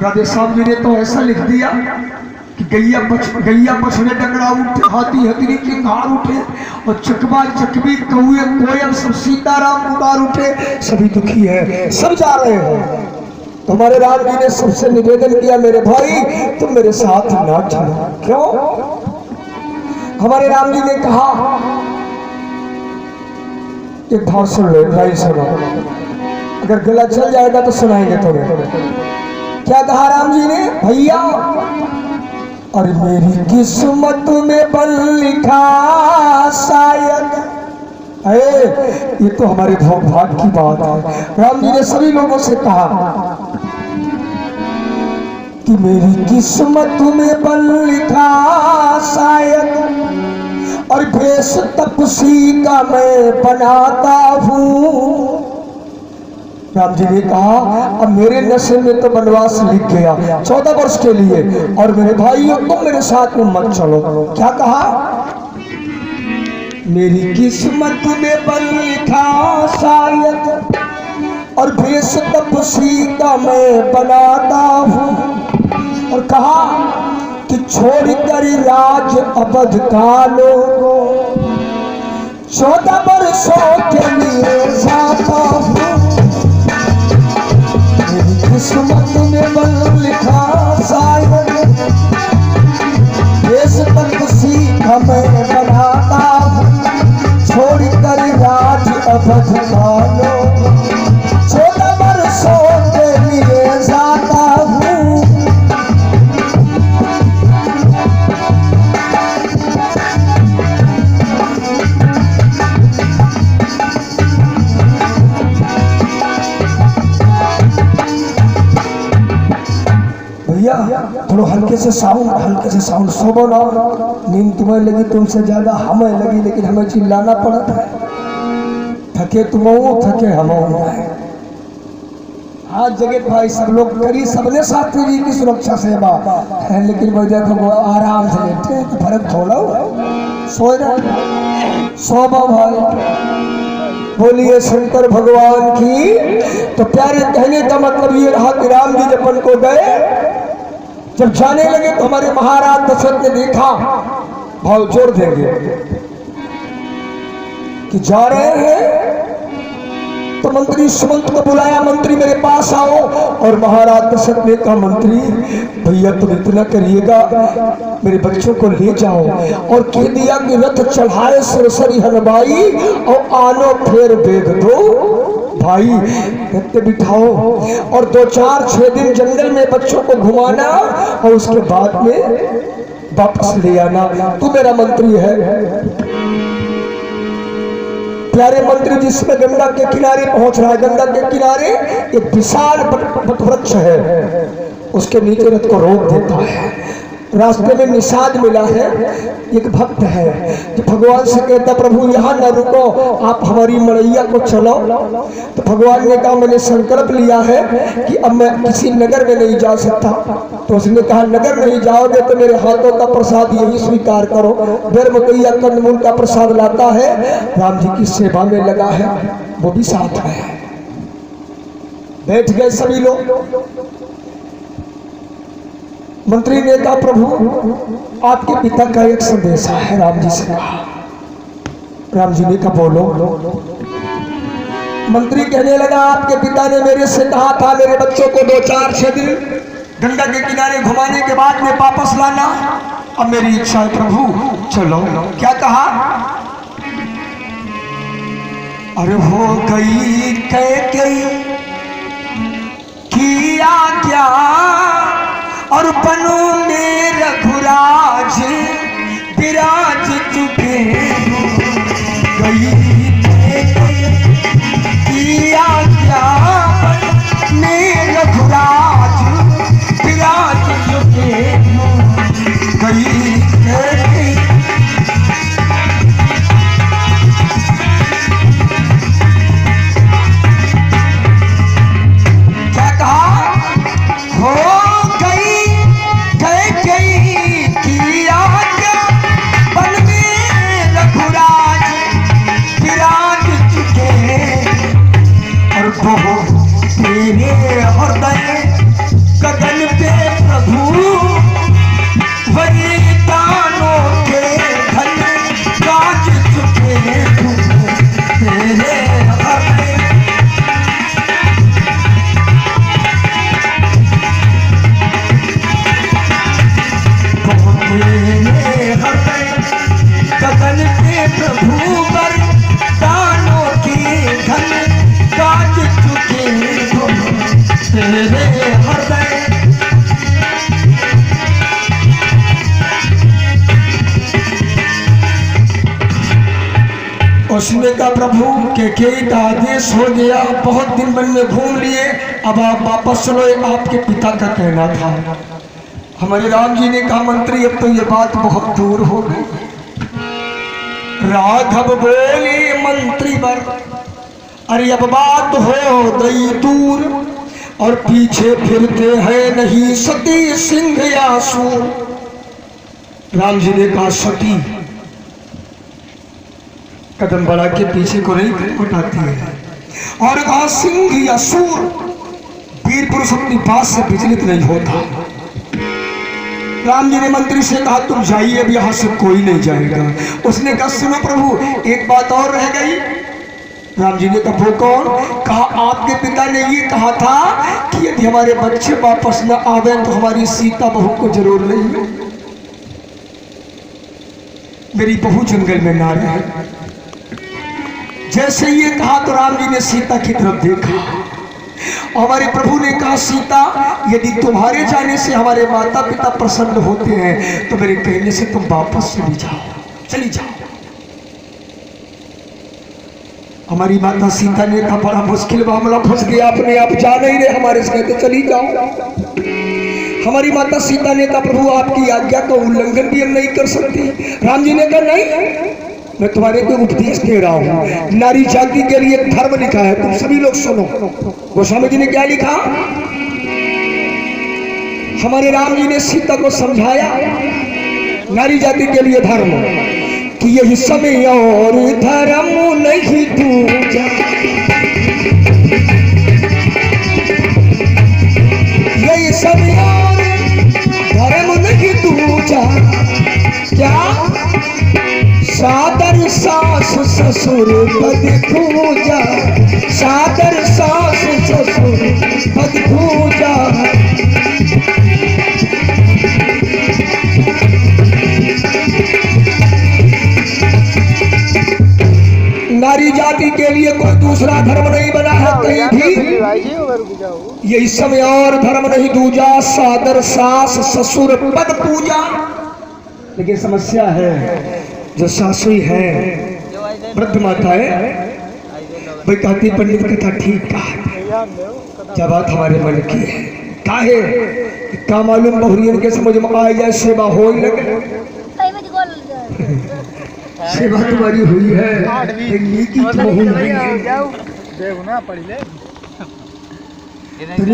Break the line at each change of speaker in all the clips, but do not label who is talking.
राधे साहब जी ने तो ऐसा लिख दिया कि गैया बछड़े डगड़ा उठे, हाथी हथनी चिंगार उठे, और चकवा चकवी कौए कोयल सब सीताराम पुकार उठे। सभी दुखी है, सब जा रहे हैं। तुम्हारे राम जी ने सबसे निवेदन किया, मेरे भाई तुम मेरे साथ ना चलो। क्यों? हमारे राम जी ने कहा, एक भाव सुन लो, भाई सुनो, अगर गला चल जाएगा तो सुनाएंगे तुम्हें। क्या कहा राम जी ने? भैया और मेरी किस्मत में बल लिखा शायद। ये तो हमारे भाग्य की बात है। राम जी ने सभी लोगों से कहा कि मेरी किस्मत में बल लिखा शायद, और भेष तपसी का मैं बनाता हूँ। राम जी ने कहा, अब मेरे नशे में तो वनवास लिख गया 14 वर्ष के लिए, और मेरे भाइयों तुम मेरे साथ में मत चलो। क्या कहा? मेरी किस्मत में बल लिखा शायद, और भेष तपसी का मैं बनाता हूँ। और कहा कि छोड़ कर राज अवध का लोगों 14 वर्षों के लिए जाता हूँ। मेरी किस्मत में बल लिखा शायद, भेष तपसी का मैं बनाता हूँ। छोड़ कर राज अवध का लोगों 14 वर्षों के लिए जाता हूँ। थोड़ा हल्के से साउंड सोबो ना। नींद तुम्हें लगी तुमसे ज्यादा हमें लगी, लेकिन हमें चिल्लाना पड़ा था। थके तुम थके हम। हाथ जगत भाई सब लोग करी, सबने शास्त्री जी की सुरक्षा सेवा है, लेकिन वो देखो आराम से लेटे, फर्क थोड़ा सोए रहे। सोबो भाई, बोलिए शंकर भगवान की। तो प्यारे कहने का मतलब ये रहा कि राम जी जब को गए, जब जाने लगे तो हमारे महाराज दशरथ ने देखा, भाव जोड़ देंगे कि जा रहे हैं, तो मंत्री सुमंत को बुलाया, मंत्री मेरे पास आओ। और महाराज दशरथ ने कहा, मंत्री भैया तुम इतना करिएगा, मेरे बच्चों को ले जाओ, और कह दिया कि रथ चढ़ाए सुरसरी हलवाई, और आनो फेर बेग दो भाई, रथ बिठाओ, और 2-4-6 दिन जंगल में बच्चों को घुमाना, और उसके बाद में वापस ले आना। तू मेरा मंत्री है। प्यारे मंत्री जिसमें गंगा के किनारे पहुंच रहा है, गंगा के किनारे एक विशाल वटवृक्ष है, उसके नीचे रथ को रोक देता है। रास्ते में निषाद मिला है, एक भक्त है कि भगवान से कहता, प्रभु यहाँ न रुको, आप हमारी मड़ैया को चलाओ। तो भगवान ने कहा, मैंने संकल्प लिया है कि अब मैं किसी नगर में नहीं जा सकता। तो उसने कहा, नगर नहीं जाओगे तो मेरे हाथों का प्रसाद यही स्वीकार करो। बेर मकैया कंदमूल का प्रसाद लाता है, राम जी की सेवा में लगा है, वो भी साथ है। बैठ गए सभी लोग। मंत्री ने कहा, प्रभु आपके पिता का एक संदेश है। राम जी से कहा। राम जी ने कहा, बोलो। मंत्री कहने लगा, आपके पिता ने मेरे से कहा था मेरे बच्चों को 2-4-6 दिन गंगा के किनारे घुमाने के बाद में वापस लाना। अब मेरी इच्छा है प्रभु, चलो। क्या कहा? अरे हो गई कैकेयी किया क्या, और बनूंगे रघुराज विराज चुके। गई किया क्या, बनूंगे रघुराज विराज चुके। गई क्या कहा? हो उसने कहा प्रभु के का आदेश हो गया, बहुत दिन वन में घूम लिए, अब आप वापस चलो, आपके पिता का कहना था। हमारे राम जी ने कहा मंत्री अब तो ये बात बहुत दूर हो गई। राघव बोले मंत्री वर, अरे अब बात हो गई दूर, और पीछे फिरते हैं नहीं सती सिंह या सूर। राम जी ने कहा सती कदम बढ़ा के पीछे को नहीं हटाती है, और कहा सिंह या सूर, वीर पुरुष अपनी बात से विचलित नहीं होता। राम जी ने मंत्री से कहा तुम जाइए, अब यहां से कोई नहीं जाएगा। उसने कहा सुनो प्रभु एक बात और रह गई। राम जी ने कहा वो कौन? कहा आपके पिता ने ये कहा था कि यदि हमारे बच्चे वापस न आवे तो हमारी सीता बहू को जरूर नहीं, मेरी बहू जंगल में ना रहे। जैसे ये कहा तो राम जी ने सीता की तरफ देखा, हमारे प्रभु ने कहा सीता यदि तुम्हारे जाने से हमारे माता पिता प्रसन्न होते हैं तो मेरे कहने से तुम वापस चली जाओ, चली जाओ। हमारी माता सीता ने कहा बड़ा मुश्किल मामला फंस गया, अपने आप जा नहीं रहे हमारे से, तो चली जाओ। हमारी माता सीता ने कहा प्रभु आपकी आज्ञा का उल्लंघन भी हम नहीं कर सकती। राम जी ने कहा नहीं, मैं तुम्हारे को उपदेश दे रहा हूँ, नारी जाति के लिए धर्म लिखा है, तुम सभी लोग सुनो। गोस्वामी जी ने क्या लिखा? हमारे राम जी ने सीता को समझाया नारी जाति के लिए धर्म, कि यही समय और धर्म नहीं दूजा, यही समय और धर्म नहीं दूजा। क्या? सादर सास ससुर पद पूजा, सादर सास ससुर पद पूजा। नारी जाति के लिए कोई दूसरा धर्म नहीं बना है कहीं भी, ये इस समय और धर्म नहीं दूजा, सादर सास ससुर पद पूजा। लेकिन समस्या है जो सासुई है वृद्ध माता है, वही कहती पंडित कथा ठीक कहा, जब बात हमारे मन की है काहे का मालूम बहुरियन के समझ में आ जाए, सेवा हो लगे। सेवा तुम्हारी हुई है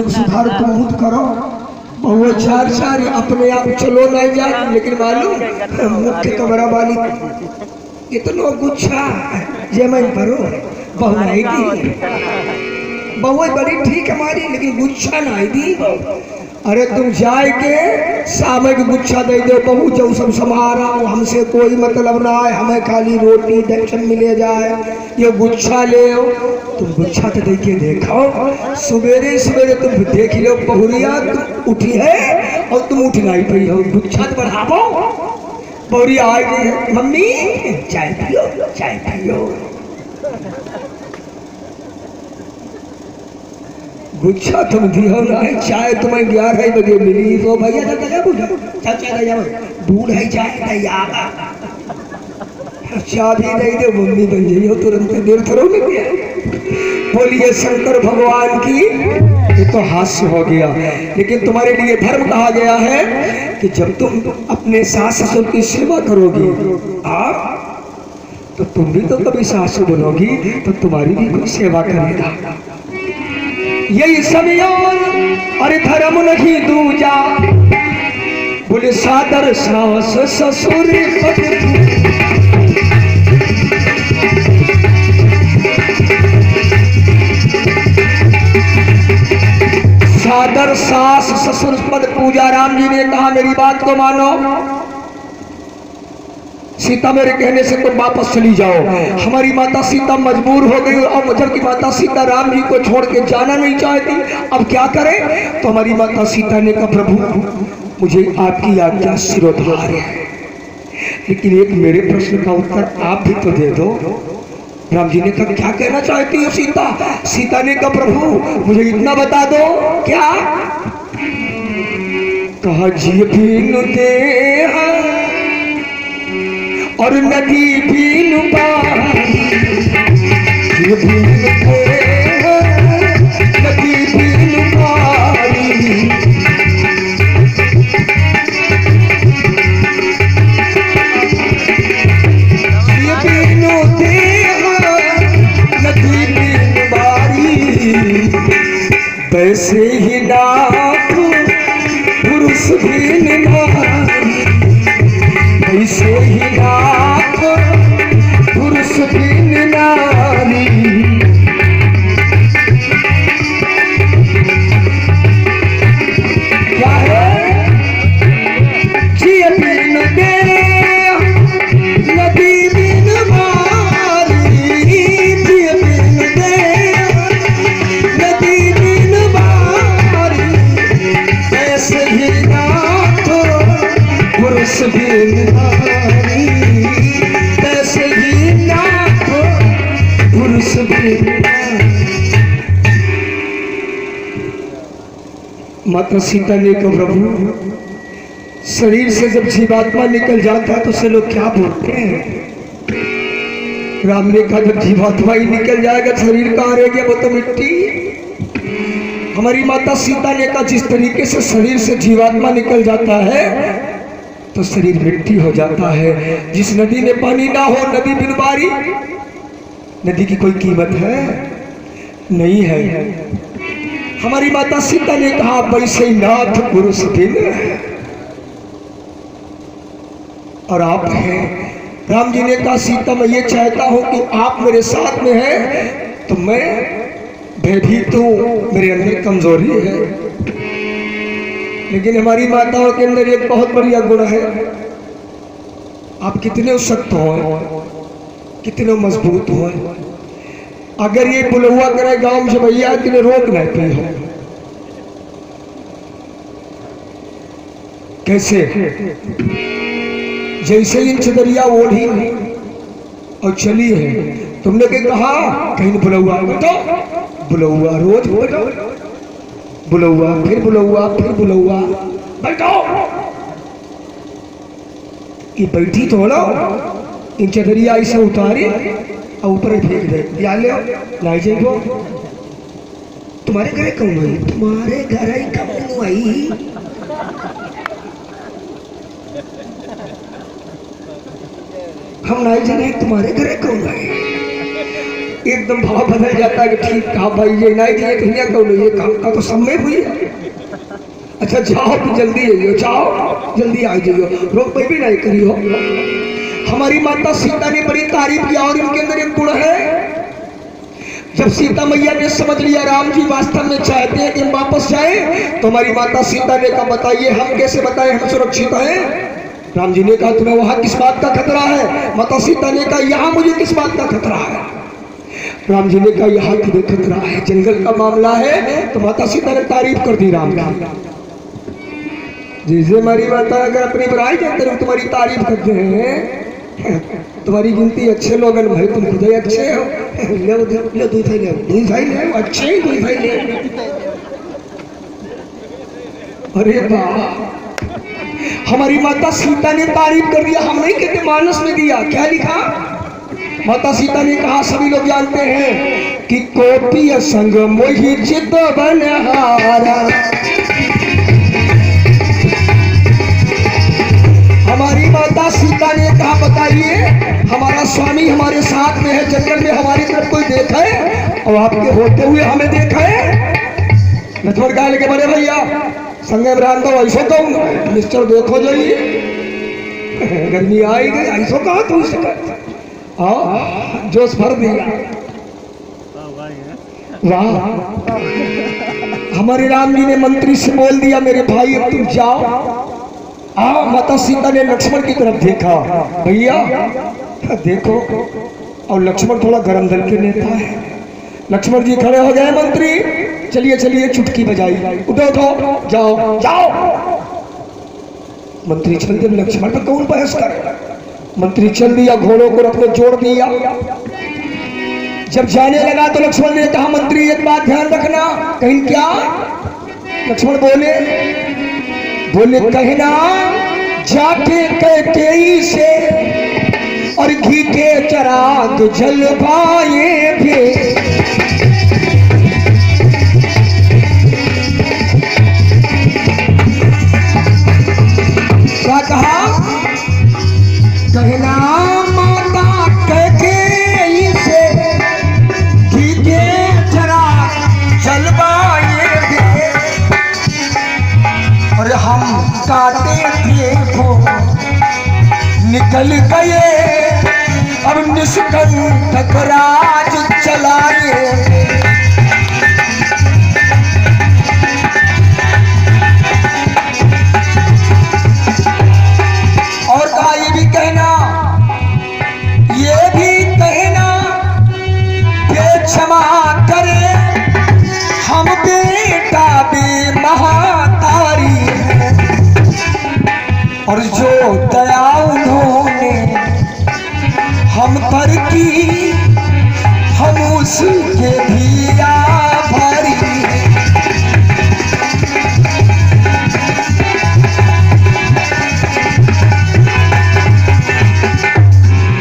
सुधार तुम खुद करो, बहु चार चार अपने आप चलो नहीं जाए। लेकिन मालूम मुख्य कमरा मालिक इतना गुच्छा जमन करो, बहु नहीं दी, बहु बड़ी ठीक हमारी लेकिन गुच्छा नहीं दी। अरे तुम जाए के सामय के गुच्छा दे दो, बहू जो सब समारा, हमसे कोई मतलब ना है, हमें खाली रोटी दक्षिण मिले जाए, ये गुच्छा ले। तुम गुच्छा तो दे के देखो, सवेरे सवेरे तुम देख लो बहुरिया तुम उठी है और तुम उठ नहीं पाई हो, गुच्छा तो बढ़ाओ। बहुरिया आएगी मम्मी चाय पियो, चाय पियो। गुच्छा तुम दियो ना, चाय तुम्हें 11 बजे मिली तो भैया दूध है चाय चाबी नहीं दे मम्मी बन जाइए हो तुरंत देर करो। बोलिए शंकर भगवान की। ये तो हास्य हो गया, लेकिन तुम्हारे लिए धर्म कहा गया है कि जब तुम अपने सास ससुर की सेवा करोगी तो तुम भी तो कभी सासू बनोगी तो तुम्हारी भी कोई सेवा करेगा। यही समय अरे धर्म नहीं दूजा, बोले सादर सास ससुर सादर सास ससुर पद पूजा। राम जी ने कहा मेरी बात को मानो, सीता मेरे कहने से तुम वापस चली जाओ। हमारी माता सीता मजबूर हो गई और जबकि माता सीता राम जी को छोड़ के जाना नहीं चाहती, अब क्या करें? तो हमारी माता सीता ने कहा प्रभु मुझे आपकी आज्ञा शिरोधार्य है, लेकिन एक मेरे प्रश्न का उत्तर आप भी तो दे दो। राम जी ने कहा क्या कहना चाहती हो सीता? सीता ने कहा प्रभु मुझे इतना बता दो। क्या? कहा जी बीनु दे और नदी बीनु पार, नदी बिन बारी वैसे ही नाथ पुरुष बिन नारी वैसे ही नाथ पुरुष बिन नारी क्या है जिय बिन दे नदी बिन बारी जिय बिन दे नदी बिन बारी ऐसे ही नाथ पुरुष बिन नारी ऐसे ही नाथ पुरुष बिन माता सीता ने कहा प्रभु शरीर से जब जीवात्मा निकल जाता है तो उसे लोग क्या बोलते हैं। राम ने कहा जब जीवात्मा ही निकल जाएगा शरीर कहाँ रह गया, वो तो मिट्टी। हमारी माता सीता ने कहा जिस तरीके से शरीर से जीवात्मा निकल जाता है तो शरीर मिट्टी हो जाता है। जिस नदी में पानी ना हो नदी बिन बारी, नदी की कोई कीमत है नहीं है। हमारी माता सीता ने कहा वैसे ही नाथ पुरुष बिन और आप हैं। राम जी ने कहा सीता मैं ये चाहता हूं कि आप मेरे साथ में हैं तो मैं भयभीत हूं, मेरे अंदर कमजोरी है। लेकिन हमारी माताओं के अंदर एक बहुत बढ़िया गुण है, आप कितने सख्त हो कितने मजबूत हो, अगर ये बुलहुआ करे गांव से भैया कि रोक नहीं पी हो। कैसे जैसे इन चदरिया ओढ़ी और चली है, तुमने क्या कहा कहीं बुलहुआ बैठो, बुलहुआ रोज बैठो, बुलहुआ फिर बुलहुआ बैठो। ये बैठी तो लो, इन चदरिया ऐसे उतारी और ऊपर फेंक दे, या ले लाई जाइए। तुम्हारे घर कौन आई, तुम्हारे घर आई कौन आई, हम नहीं जाने तुम्हारे घर कौन आई। एकदम भाव बदल जाता है कि ठीक कहा भाई ये नहीं दिए कहीं कौन ये काम का तो सब में हुई है। अच्छा जाओ तो जल्दी आइयो, जाओ जल्दी आ जाइयो, रोक भी नहीं करियो। हमारी माता सीता ने बड़ी तारीफ किया और इनके अंदर एक गुण है, जब सीता मैया ने समझ लिया राम जी वास्तव में चाहते हैं कि हम वापस जाएं, तो हमारी माता सीता ने कहा बताइए हम कैसे बताएं हम सुरक्षित हैं। राम जी ने कहा तुम्हें वहां किस बात का खतरा है। माता सीता ने कहा यहाँ मुझे किस बात का खतरा है। राम जी ने कहा यहाँ तुम्हें खतरा है, जंगल का मामला है। तो माता सीता ने तारीफ कर दी राम की। जैसे हमारी माता अगर अपनी बुराई कहते हैं तुम्हारी तारीफ करते हैं, तुम्हारी गिनती अच्छे लोग भाई तुम खुद ही अच्छे हो, ले दूध ले अच्छे ही दूध ले। अरे वाह, हमारी माता सीता ने तारीफ कर दिया, हम नहीं कहते मानस में दिया। क्या लिखा, माता सीता ने कहा सभी लोग जानते हैं कि कोपी संग मोहि चित बनहारा। हमारी माता सीता ने कहा बताइए हमारा स्वामी हमारे साथ में है, जंगल में हमारी तरफ कोई देखा है और आपके होते हुए हमें देखा है। लक्ष्मण कहा लेके बड़े भैया संगे ब्रांड तो ऐसा तो मिस्टर देखो जाइए गर्मी आई गई ऐसा कहा तुम जोश भर दिया। वाह, हमारे राम जी ने मंत्री से बोल दिया मेरे भाई अब तुम जाओ। माता सीता ने लक्ष्मण की तरफ देखा, भैया देखो, और लक्ष्मण थोड़ा गरम दल के नेता है। लक्ष्मण जी खड़े हो गए, मंत्री चलिए चलिए चुटकी बजाई, उठो उठो जाओ जाओ। मंत्री चल दिया, लक्ष्मण पर कौन बहस करे। मंत्री चल दिया, घोड़ों को रथ में जोड़ दिया। जब जाने लगा तो लक्ष्मण ने कहा मंत्री एक बात ध्यान रखना। कहीं क्या? लक्ष्मण बोले कहना जाके कैकेयी से और घी के चराग जलवाए भी। क्या कहा? कहना माता कैकेयी से घी के चराग जलवाए भी। और हम काटे थे वो निकल गए, अब निष्कंटक राज चलाए। और कहा ये भी कहना कि क्षमा करे, हम बेटा भी महातारी है। और जो दया उन्होंने हम पर की, हम उसके भी आभारी हैं।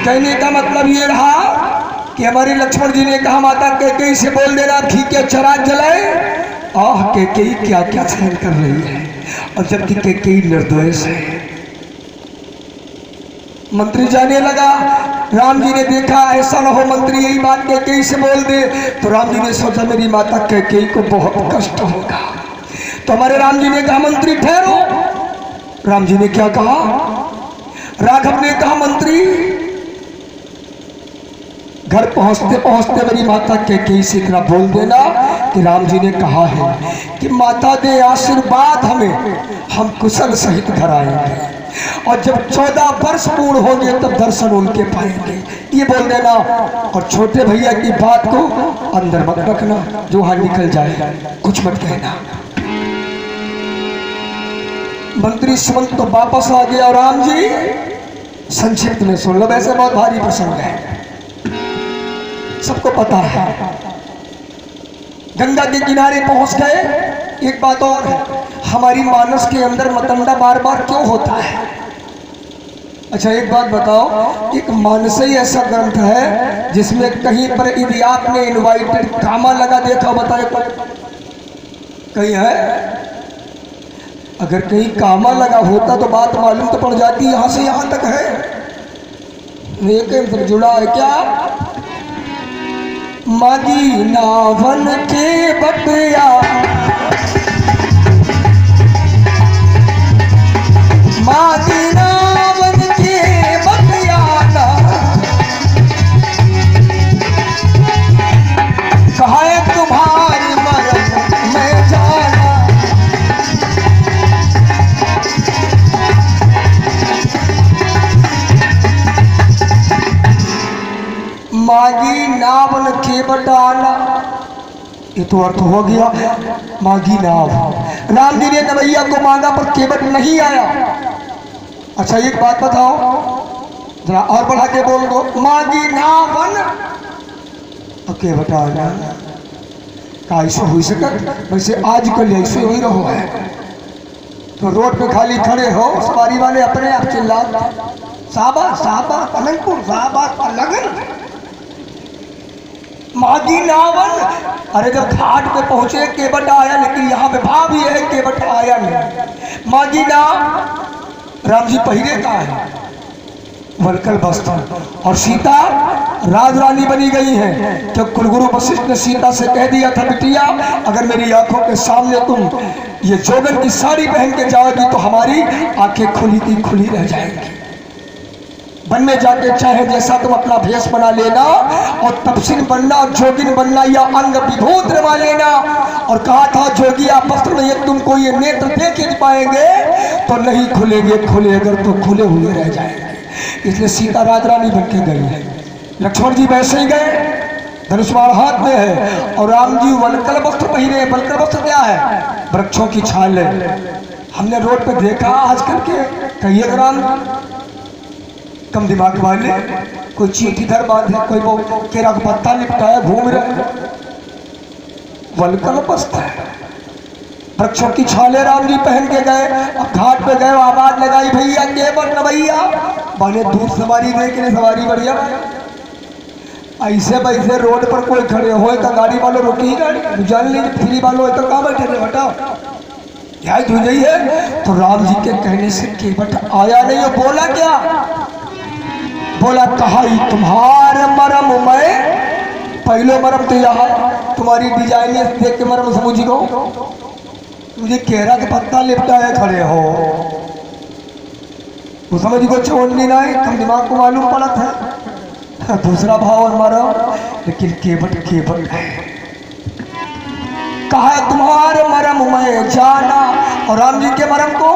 कहने का मतलब ये रहा कि हमारे लक्ष्मण जी ने कहा माता कैकेयी से बोल देना घी के चराग जलाए। आह कैकेयी क्या क्या सहन कर रही है, और जबकि कैकेयी निर्दोष है। मंत्री जाने लगा, राम जी ने देखा ऐसा ना हो मंत्री यही बात कैकेयी से बोल दे। तो राम जी ने सोचा मेरी माता कैकेयी को बहुत कष्ट होगा। तो हमारे राम जी ने कहा मंत्री ठहरो। राम जी ने क्या कहा? राघव ने कहा मंत्री घर पहुंचते पहुंचते मेरी माता कैकेयी से इतना बोल देना कि राम जी ने कहा है कि माता दे आशीर्वाद हमें, हम कुशल सहित घर आएंगे, और जब 14 वर्ष पूर्ण होंगे तब दर्शन उनके पाएंगे। ये बोल देना। और छोटे भैया की बात को अंदर मत रखना, जो वहां निकल जाए कुछ मत कहना। मंत्री सुमंत तो वापस आ गया। और राम जी संक्षिप्त में सुन लो, वैसे बहुत भारी प्रसंग है, सबको पता है। गंगा के किनारे पहुंच गए। एक बात और है, हमारी मानस के अंदर मतंडा बार बार क्यों होता है? अच्छा एक बात बताओ, एक मानस ही ऐसा ग्रंथ है जिसमें कहीं पर यदि आपने इनवाइटेड कामा लगा देखा, बताए कहीं है? अगर कहीं कामा लगा होता तो बात मालूम तो पड़ जाती, यहां से यहां तक है, लेकिन जुड़ा है क्या? मागी नावन के बटिया, मागी नावन के बटिया, कहा तुम्हारी मरद मैं जाना। मागी नावन के बटाना, ये तो अर्थ हो गया मागी नाव। राम जी ने नवैया को मांगा पर केवट नहीं आया। अच्छा एक बात बताओ, जरा और बढ़ा के बोल दो, मागी नावन केवट आया। का ऐसे हो सकत? वैसे आजकल ऐसे ही रहो है। तो रोड पे खाली खड़े हो, सवारी वाले अपने आप चिल्ला साबा साबा पलंगपुर साबा लगन मागी नावन। अरे जब घाट पे पहुंचे केवट आया, लेकिन यहाँ पे भाव ये है केवट आया नहीं। मागी नाव राम जी पहिरे का है वलकल वस्त्र, और सीता राज रानी बनी गई है। जब कुलगुरु वशिष्ठ ने सीता से कह दिया था बिटिया अगर मेरी आंखों के सामने तुम ये जोगन की साड़ी पहन के जाओगी तो हमारी आंखें खुली की खुली रह जाएंगी। वन में जाके चाहे जैसा तुम अपना भेष बना लेना, और तपसिन बनना, जोगिन बनना, या अंग विभूत रवा लेना। और कहा था जोगी आप वस्त्र में यदि तुमको ये नेत्र देख ही पाएंगे तो नहीं खुलेंगे, खुले अगर तो खुले हुए रह जाएंगे। इसलिए सीता राज रानी बन के गई है। लक्ष्मण जी वैसे ही गए, धनुष्मान हाथ में है, और राम जी वलकल वस्त्र पहिरे। वलकल वस्त्र क्या है? वृक्षों की छाल है। हमने रोड पे देखा आजकल के कई राम कम दिमाग वाले, कोई चींटी इधर बांधे, कोई वो केरा का पत्ता लिपटाया घूम रहे। वलकल वस्त्र है, वृक्षों की छाले राम जी पहन के गए। अब घाट पे गए, आवाज लगाई, भैया के बन भैया बने दूर सवारी दे के सवारी बढ़िया। ऐसे वैसे रोड पर कोई खड़े हो तो गाड़ी वालों रोकी गाड़ी जान ली फ्री वालों तो कहाँ बैठे थे हटाओ यही धुल गई है। तो राम जी के कहने से केवट आया नहीं, बोला क्या? बोला कहा तुम्हारे मरम मैं पहले मरम तो यहाँ तुम्हारी डिजाइन देख के मरम समझ गो, मुझे केरा के पत्ता लिपटाए खड़े हो तो समझ गो चौंडी नहीं, तुम दिमाग को मालूम पड़ा था दूसरा भाव और मरम। लेकिन केवट केवट है, कहा तुम्हारे मरम मैं जाना और राम जी के मरम को,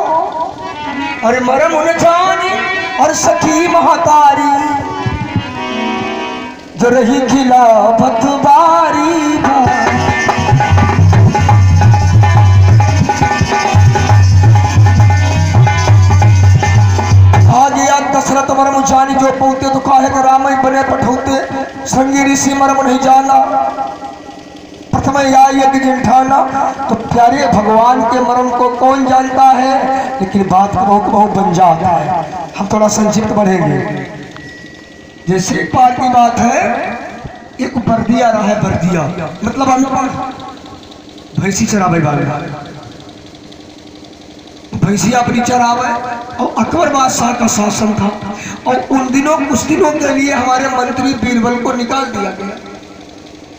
अरे मरम उन्हें जानी और सखी महतारी जो रही खिलाफत बारी आ गया दशरथ मरम जानी जो पौते तो काहे का राम ही बने पठौते संगी ऋषि मरम नहीं जाना प्रथम यज्ञ जिठाना। तो प्यारे भगवान के मरम को कौन जानता है, लेकिन बात बहु बन जाता है। हम थोड़ा संक्षिप्त बढ़ेंगे। जैसे एक बार की बात है, एक बर्दिया रहा है, बर्दिया मतलब अनपढ़ भैंसी चरावे वाले, भैंसिया अपनी चरावे और अकबर बादशाह का शासन था। और उन दिनों कुछ दिनों के लिए हमारे मंत्री बीरबल को निकाल दिया गया।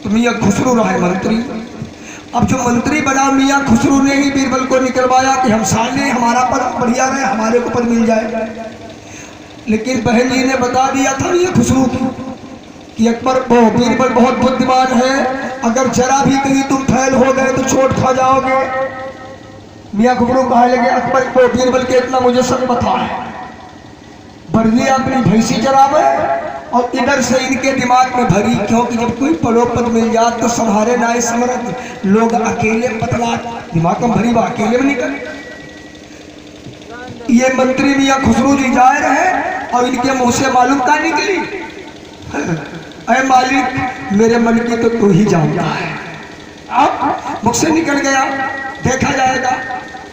तो मियाँ खुसरू रहे मंत्री। अब जो मंत्री बना मियाँ खुसरू ने ही बीरबल को निकलवाया कि हम साले हमारा पद बढ़िया रहे, हमारे को पद मिल जाए। लेकिन बहन जी ने बता दिया था मियाँ खुसरू कि अकबर बीरबल बहुत बुद्धिमान है, अगर जरा भी कहीं तुम फैल हो गए तो चोट खा जाओगे। मियाँ खुसरू कहा लगे अकबर को बीरबल के इतना मुझे सब पता है। बर्दिया अपनी भैंसी चरावे और इधर से इनके दिमाग में भरी, क्योंकि जब कोई पलोपत मिल जाए तो संहारे ना समर्थ लोग अकेले पतला दिमाग में भरी वह अकेले में निकल। ये मंत्री मियाँ खुसरू जी जा रहे और इनके मुंह से मालूम क्या निकली, अरे मालिक मेरे मन की तो तू ही जानता है। अब मुझसे निकल गया, देखा जाएगा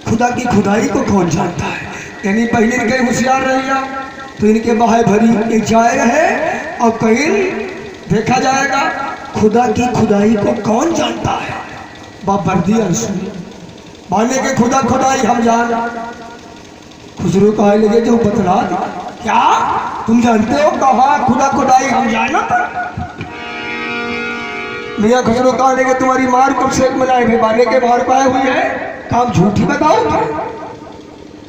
खुदा की खुदाई को कौन जानता है। यानी पहले इनके होशियार रहिया तो इनके बाहें भरी एक जाए रहे और कहीं देखा जाएगा खुदा की खुदाई को कौन जानता है। बर्दिया माने के खुदा खुदाई हम जान। खुसरू कहा लगे जो बतला क्या तुम जानते हो, कहा खुदा खुदाई हम जाना। मियाँ खुसरू कहा लगे तुम्हारी मार कब से मिलाए भाई बाने के बाहर पाए हुई है, काम झूठी बताओ तुम।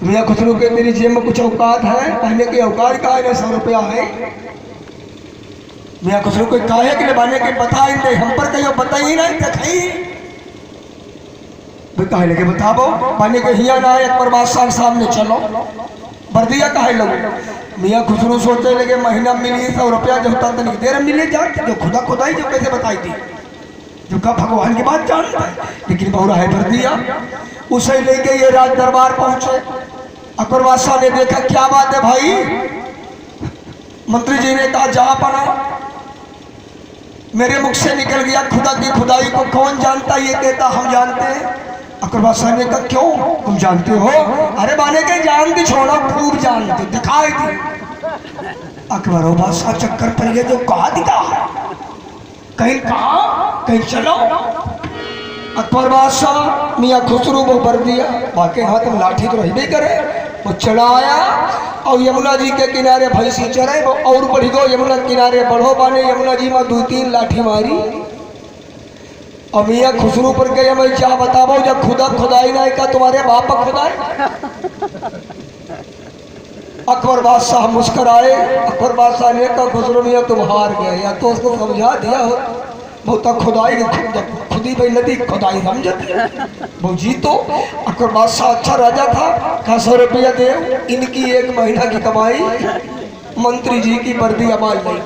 मियाँ खुसरू के तेरी जेब में कुछ औकात है, पहले की औकात का है 100 रुपया है। मियाँ खुसरू को काहे के बाने के बता ही हम पर कहीं बता ही नहीं कहीं कहे लगे बताओ बाने के हिया ना है अकबर बादशाह सामने चलो। बर्दिया कहे लोग मियाँ खुसरू सोचने लगे महीना मिली 100 रुपया जो होता तनिक देर मिले जा जो खुदा खुदाई जो कैसे बताई थी जो का भगवान की बात जानता है। लेकिन बहुरा है बर्दिया उसे लेके ये राज दरबार पहुंचे। अकबर बादशाह ने देखा क्या बात है भाई, मंत्री जी ने कहा जा पना मेरे मुख से निकल गया खुदा की खुदाई को कौन जानता, ये कहता हम जानते हैं। अकबर बादशाह ने कहा क्यों तुम जानते हो, अरे बाने के जानती छोड़ो खूब जानते दिखाई थी। अकबर बादशाह चक्कर पड़ गए जो कहा दिखा कहीं कहा कहीं चलो। अकबर बादशाह मियाँ खुसरू वो बर्दिया बाकी हाथ में लाठी तो रही करे वो चढ़ाया और यमुना जी के किनारे भैंसी चढ़े वो और बढ़ी गो यमुना किनारे बढ़ो बाने यमुना जी में 2-3 लाठी मारी और मियाँ खुसरू पर गए मैं क्या बताओ जब खुदा खुदाई ना का तुम्हारे बाप खुदाई। अकबर बादशाह मुस्कुराए। अकबर बादशाह ने कहा खुसरू मियाँ तुम हार गए, या तो उसको समझा दिया हो बहुत खुदाई खुदी भाई नदी खुदाई समझती वो जी। तो अकबर बादशाह अच्छा राजा था, 100 रुपया दे इनकी 1 महीना की कमाई मंत्री जी की वर्दी अमाल नहीं।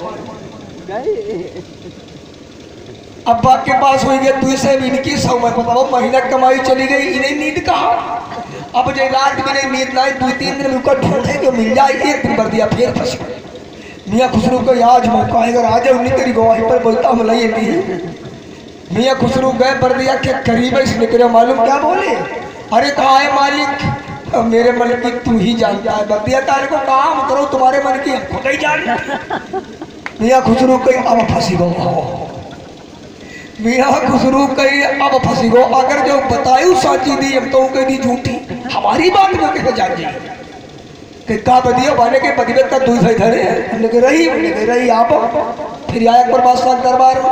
अब्बा के पास हो गया तू से इनकी 100 में बताओ महीना कमाई चली गई, इन्हें नींद कहा। अब जो रात में नींद ना 2-3 दिन रुका ढूंढे जो मिल जाए, 1 दिन वर्दिया फिर फंस मियाँ खुसरू को आज मौका है, अगर आज उन्हीं तेरी गवाही पर बोलता हम नहीं थी मियाँ खुसरू गए बर्दिया के करीब से निकले, मालूम क्या बोले? अरे कहा है मालिक, मेरे मन की तू ही जानता है। बर्दिया तारे को काम करो, तुम्हारे मन की हमको नहीं जानता। मियाँ खुसरू कहीं अब फंसी गो, मियाँ खुसरू कहीं अब फंसी गो। अगर जो बतायू साची दी हम तो कहीं दी झूठी, हमारी बात में कैसे जान जाए कि का बदिया बाने के बदले का दूध है धरे। हमने कह रही आप फिर आया अकबर बादशाह दरबार में।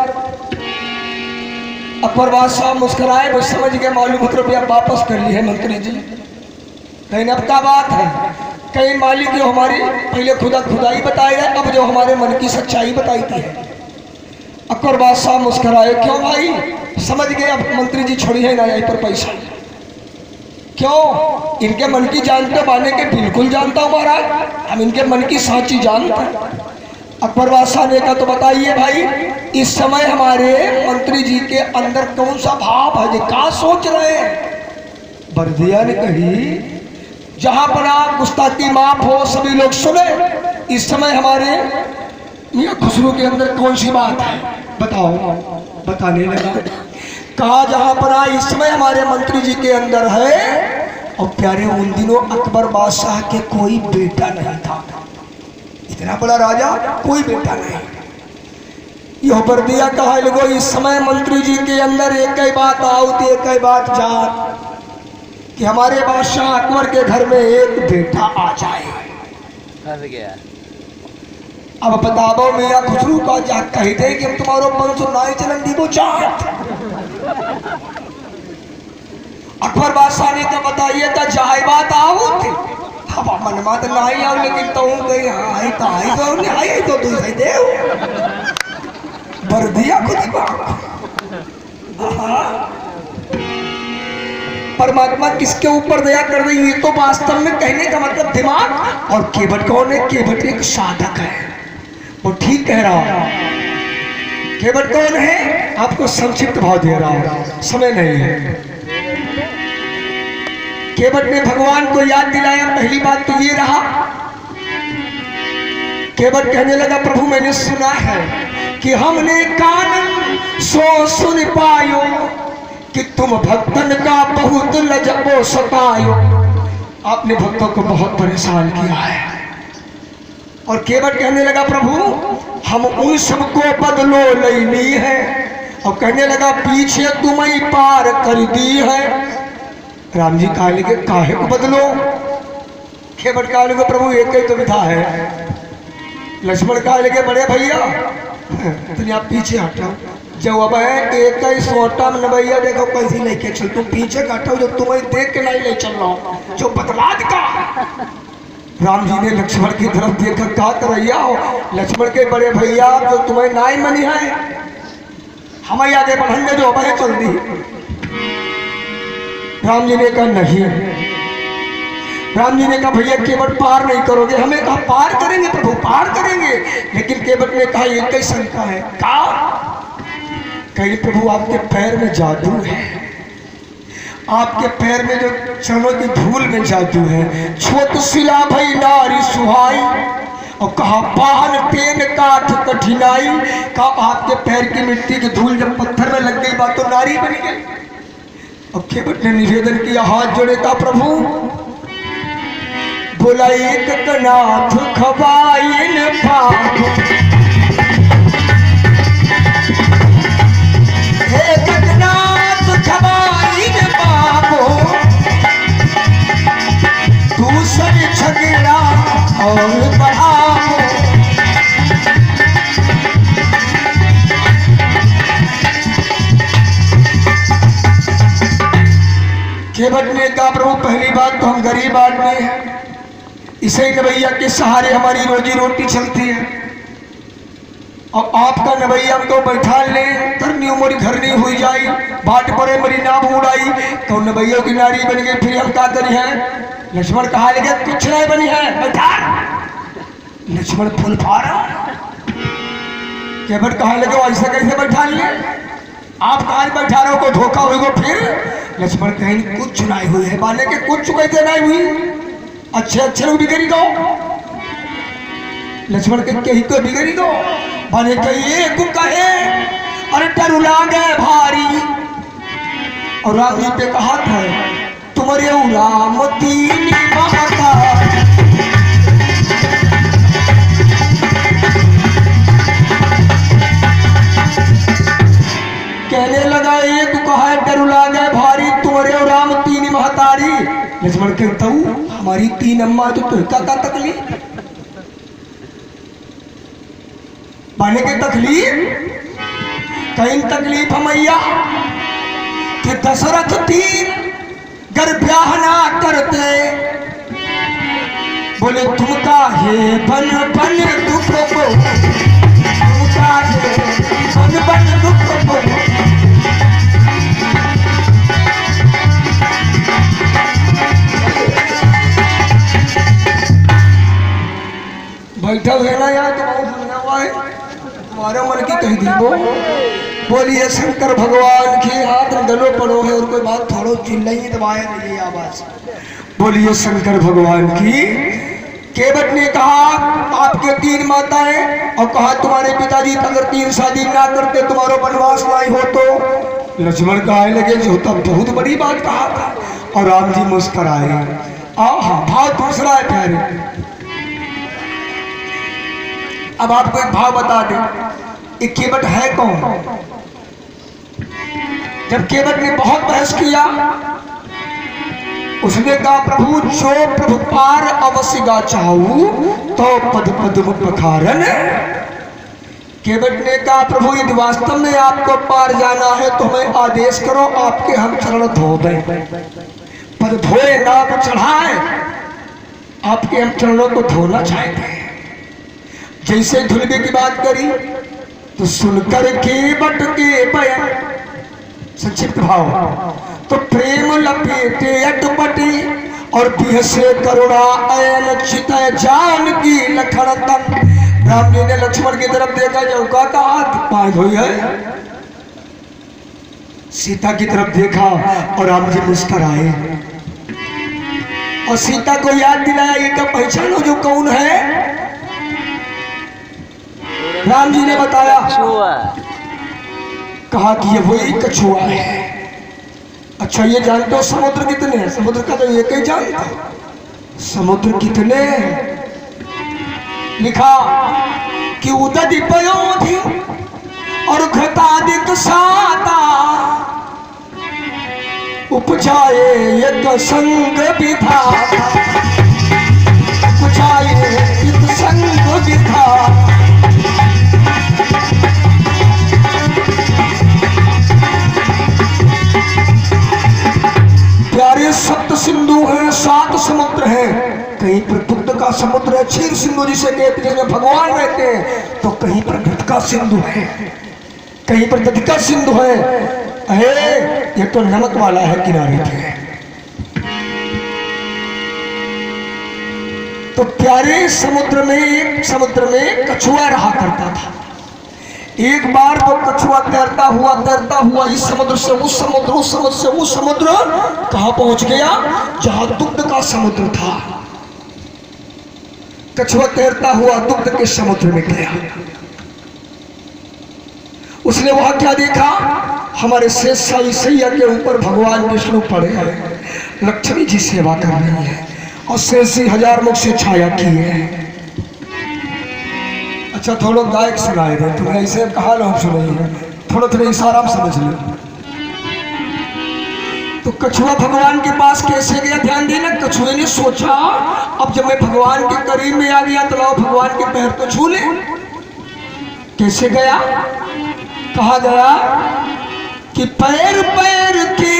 अकबर बादशाह मुस्कुराए, वो समझ गए मालूम रुपया वापस कर लिए मंत्री जी। कहीं अब क्या बात है, कहीं मालिक जो हमारी पहले खुदाई बताई है, अब जो हमारे मन की सच्चाई बताई थी। अकबर बादशाह मुस्कुराए, क्यों भाई? समझ गए अब मंत्री जी छोड़ी है ना यहीं पर पैसा। क्यों? इनके मन की जानते बाने के बिल्कुल जानता हूँ महाराज, हम इनके मन की साची जानते हैं। अकबर बादशाह ने कहा तो बताइए भाई, इस समय हमारे मंत्री जी के अंदर कौन सा भाव है, क्या सोच रहे हैं? बर्दिया ने कही, जहां पर आप गुस्ताखी माफ हो, सभी लोग सुने। इस समय हमारे मियां खुसरू के अंदर कौन सी बात है, बताओ। बताने लगा, कहा जहां पर इस समय हमारे मंत्री जी के अंदर है, और प्यारे उन दिनों अकबर बादशाह के कोई बेटा नहीं था, इतना बड़ा राजा कोई बेटा नहीं। यह बर्दिया कहा लगो, इस समय मंत्री जी के अंदर एक ही बात आओ, एक ही बात जा कि हमारे बादशाह अकबर के घर में एक बेटा आ जाए। अब बताओ मियाँ खुसरू का जा कह दे कि हम तुम्हारो पंच नाई चलन दीबो चाहत। अकबर बादशाह ने कहा बताइए तो जाए बात आओ थे। अब मन मत नहीं आओ, लेकिन तो गई आई तो आई तो नहीं आई तो दूसरे देव बर्दिया खुद परमात्मा किसके ऊपर दया कर रही है, तो वास्तव में कहने का मतलब दिमाग। और केवट कौन है? केवट एक साधक है, वो ठीक कह रहा हूं। केवट कौन है? आपको संक्षिप्त भाव दे रहा हूं, समय नहीं है। केवट ने भगवान को याद दिलाया। पहली बात तो ये रहा, केवट कहने लगा प्रभु मैंने सुना है कि हमने कान सो सुन पायो कि तुम भक्तन का बहुत लजबो सतायो। आपने भक्तों को बहुत परेशान किया है। और केवट कहने लगा प्रभु हम उन सबको बदलो लेनी है। और कहने लगा पीछे तुम्हें पार कर दी है। राम जी कहा लगे काहे को बदलो? केवट कहा लगे प्रभु एक ही तो विधा है। लक्ष्मण कहा लगे बड़े भैया तुम आप पीछे हटाओ, जब अब है एक ही सोटा में नवैया देखो कैसी लेके चल, तुम पीछे हटाओ जो तुम्हें देख के नहीं ले चल रहा हूं, जो बदला का। राम जी ने लक्ष्मण की तरफ देखकर कहा करैया हो लक्ष्मण के बड़े भैया जो तुम्हें नाई मनी है, हमें आगे बढ़ेंगे जो अब चल दी। राम जी ने कहा नहीं। राम जी ने कहा भैया केवट पार नहीं करोगे। हमें कहा पार करेंगे प्रभु पार करेंगे, लेकिन केवट ने कहा एक ही शंका है। कहा कहीं प्रभु आपके पैर में जादू है, आपके पैर में जो चरणों की धूल में जादू है। छोट शिला भई नारी सुहाई, और कहा पाहन तेन काठ कठिनाई। कहा आपके पैर की मिट्टी की धूल जब पत्थर में लग गई बात तो नारी बन गई। और केवट ने निवेदन किया हाथ जोड़े का प्रभु बोला एक कनाथ खवाइन पाप, एक कनाथ खवाइन पापो, दूसरी झगड़ा और बढ़ाओ। केवट ने कहा प्रभु पहली बात तो हम गरीब आदमी हैं, इसे नवैया के सहारे हमारी रोजी रोटी चलती है। और आपका नवैया हमको बैठा ले करनी उमरी घर नहीं हुई जाई, बाट पड़े मरी नाम उड़ाई, तो नवैया की नारी बन गई फिर हम क्या करी है। लक्ष्मण कहा लगे कुछ नहीं बनी है बैठा। लक्ष्मण फूल फाड़ा। केवट कहा लगे ऐसे कैसे बैठा लिए, आप कहा बैठा रहे हो को धोखा होगा। फिर लक्ष्मण कहीं कुछ चुनाई हुई है, माने के कुछ चुकाई नहीं हुई, अच्छे अच्छे लोग बिगड़ी दो। लक्ष्मण के कहीं को बिगड़ी दो, माने कहीं को कहे और डर लागे भारी। और राम जी पे कहा था तुम्हारे राम तीन महता। कहने लगा एक कहा डर लागे भारी तुम्हारे राम तीन महतारी। लक्ष्मण कहता हूं हमारी तीन अम्मा तो का तकलीफ बने के तकलीफ कहीं तकलीफ हमैया कि दशरथ तीन गर ब्याह ना करते। बोले तुम का है बन बन दुख को, तुम का है बन बन दुख को। बैठा हुए ना यार तुम्हारा हुआ है तुम्हारा मन की कही दी वो। बोलिए शंकर भगवान की हाथ में गलो पड़ो है और कोई बात थोड़ो चिल्लाई दबाए नहीं आवाज। बोलिए शंकर भगवान की। केवट ने कहा आपके तीन माताएं और कहा तुम्हारे पिताजी अगर तीन शादी ना करते तुम्हारा वनवास नहीं हो तो। लक्ष्मण कहा लगे जो तब बहुत बड़ी बात कहा था। और राम जी मुस्कुराए। आहा भाव दूसरा है प्यारे। अब आपको एक भाव बता दें एक केवट है कौन। जब केवट ने बहुत बहस किया उसने कहा प्रभु जो प्रभु पार अवश्य गा चाहूं तो पद पद पखारन। केवट ने कहा प्रभु यदि वास्तव में आपको पार जाना है तो हमें आदेश करो आपके हम चरण धो दें। पद धोए नाम चढ़ाए आपके हम चरणों को धोना चाहते हैं। जैसे धुलबे की बात करी तो सुनकर केवट के बयान संक्षिप्त भाव तो प्रेम लपेटे अटपटे और बिहसे करुणा अयन चित जान की लखन तन। राम जी ने लक्ष्मण की तरफ देखा जो का पाए धोई है। सीता की तरफ देखा और राम जी मुस्कुराए और सीता को याद दिलाया ये क्या पहचानो जो कौन है। राम जी ने बताया कहा कि ये वही कछुआ है। अच्छा ये जानते हो समुद्र कितने हैं। समुद्र का तो एक ही जानता समुद्र कितने लिखा कि उदधि पयोधि और घटादिक साता उपजाए एक संग विधाता। उपजाए एक संग विधाता। प्यारे सप्त सिंधु हैं 7 समुद्र हैं। कहीं पर दुग्ध का समुद्र है क्षीर सिंधु जिसे कहते हैं जिसमें भगवान रहते हैं। तो कहीं पर घृत का सिंधु है कहीं पर दधि का सिंधु है। अरे ये तो नमक वाला है किनारे पे। तो प्यारे समुद्र में कछुआ रहा करता था। एक बार तो कछुआ तैरता हुआ इस समुद्र से उस समुद्र उस समुद्र से उस समुद्र कहां पहुंच गया जहां दुग्ध का समुद्र था। कछुआ तैरता हुआ दुग्ध के समुद्र में गया। उसने वहां क्या देखा हमारे शेष साई सैया के ऊपर भगवान विष्णु पड़े हैं। लक्ष्मी जी सेवा कर रही है और शेष 1000 मुख से छाया की है। अच्छा थोड़ा गायक सुनाए दे तुम्हें ऐसे कहा लो हम सुनाइए थोड़ा इशारा समझ लो। तो कछुआ भगवान के पास कैसे गया ध्यान देना। कछुए ने सोचा अब जब मैं भगवान के करीब में आ गया तो लाओ भगवान के पैर तो छू ले। कैसे गया कहा गया कि पैर पैर के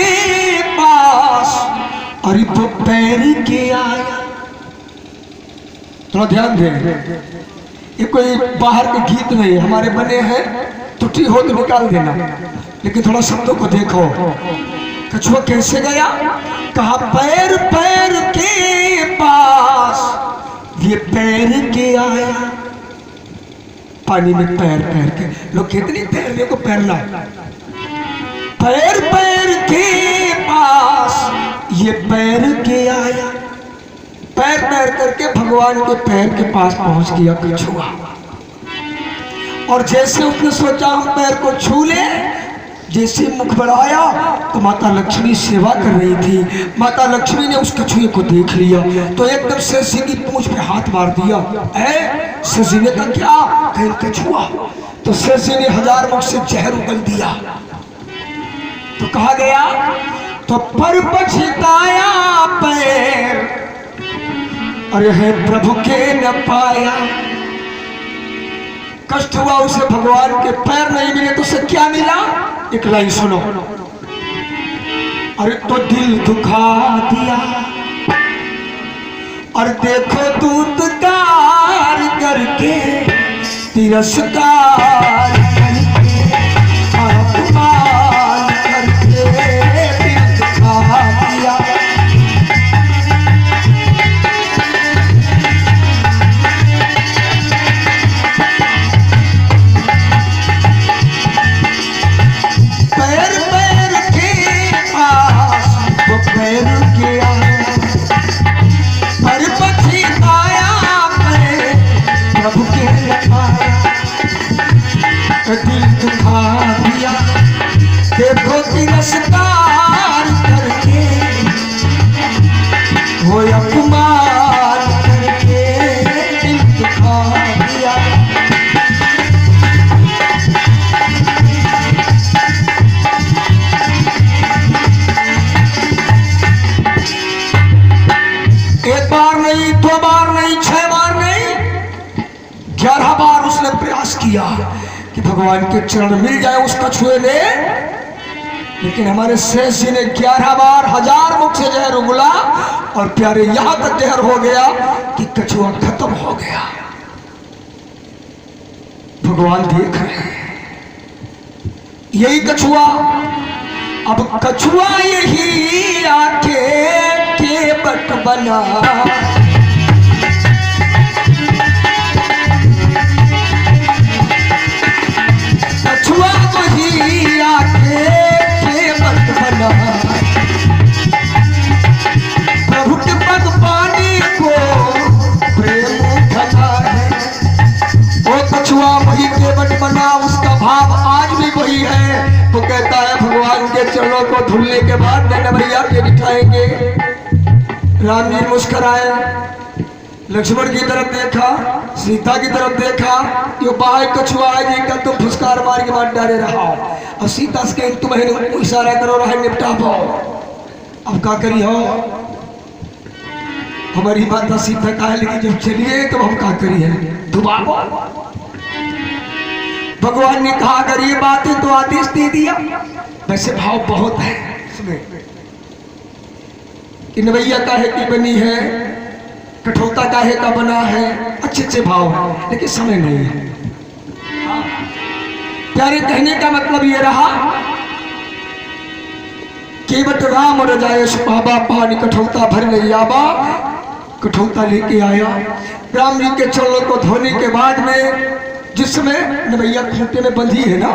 पास अरे तो पैर के आया। थोड़ा ध्यान दे ये कोई बाहर के गीत नहीं हमारे बने हैं। त्रुटि हो तो निकाल देना लेकिन थोड़ा शब्दों को देखो। कछुआ कैसे गया कहा पैर पैर के पास ये पैर के आया। पानी में पैर पैर के लोग कहते नहीं तैरने को पैरना। पैर पैर के पास ये पैर के आया। पैर पैर करके भगवान के पैर के पास पहुंच गया कछुआ। और जैसे उसने सोचा हम पैर को छू ले, जैसे मुख बढ़ाया तो माता लक्ष्मी सेवा कर रही थी। माता लक्ष्मी ने उस कछुए को देख लिया तो एकदम शेषी की पूंछ पे हाथ मार दिया। शेषी ने कहा क्या? कहीं कछुआ। तो शेषी ने 1000 मुख से जहर उगल दिया। तो कहा गया तो पर पछताया पैर, अरे है प्रभु के न पाया। कष्ट हुआ उसे, भगवान के पैर नहीं मिले तो उसे क्या मिला? एक लाइन सुनो। अरे तो दिल दुखा दिया और देखो दूतकार करके तिरस्कार अपमान करके दिल दुखा दिया। दिल दुखा दिया, देखो तिरस्कार करके वो अपमान करके दिल दुखा दिया। एक बार नहीं, 2 बार नहीं, 6 बार नहीं, 11 बार उसने प्रयास किया कि भगवान के चरण मिल जाए उस कछुए ने। लेकिन हमारे शेष जी ने 11 बार 1000 मुख से जहर उगला और प्यारे यहां तक जहर हो गया कि कछुआ खत्म हो गया। भगवान देख रहे हैं यही कछुआ, अब कछुआ यही आके केवट बना। कछुआ वही आके केवट बना, प्रभु के पग पानी को प्रेम घना है। वो कछुआ वही केवट बना, उसका भाव आज भी वही है। वो कहता है भगवान के चरणों को धुलने के बाद नैनभैया के बिठाएंगे। राम जी मुस्कुराए, लक्ष्मण की तरफ देखा, सीता की तरफ देखा, यो बाहर कछुआ है जी का तुम फुसकार मार के मार डाले रहा। और सीता से तुम्हें इशारा करो रहा निपटा पाओ। अब क्या करी हो हमारी माता सीता का है, लेकिन जब चलिए तो हम क्या करिए दुबारा। भगवान ने कहा अगर ये बात है तो आदेश दे दिया। वैसे भाव बहुत है इसमें कि नवैया काहे की बनी है, कठोता काहे का बना है, अच्छे अच्छे भाव है, लेकिन समय नहीं है। प्यारे कहने का मतलब ये रहा केवट राम रजाए सुहाबा पानी कठौता भर नहीं आबा। कठौता लेके आया, राम जी के चरणों को धोने के बाद में जिसमें नवैया खूंटे में बंधी है ना,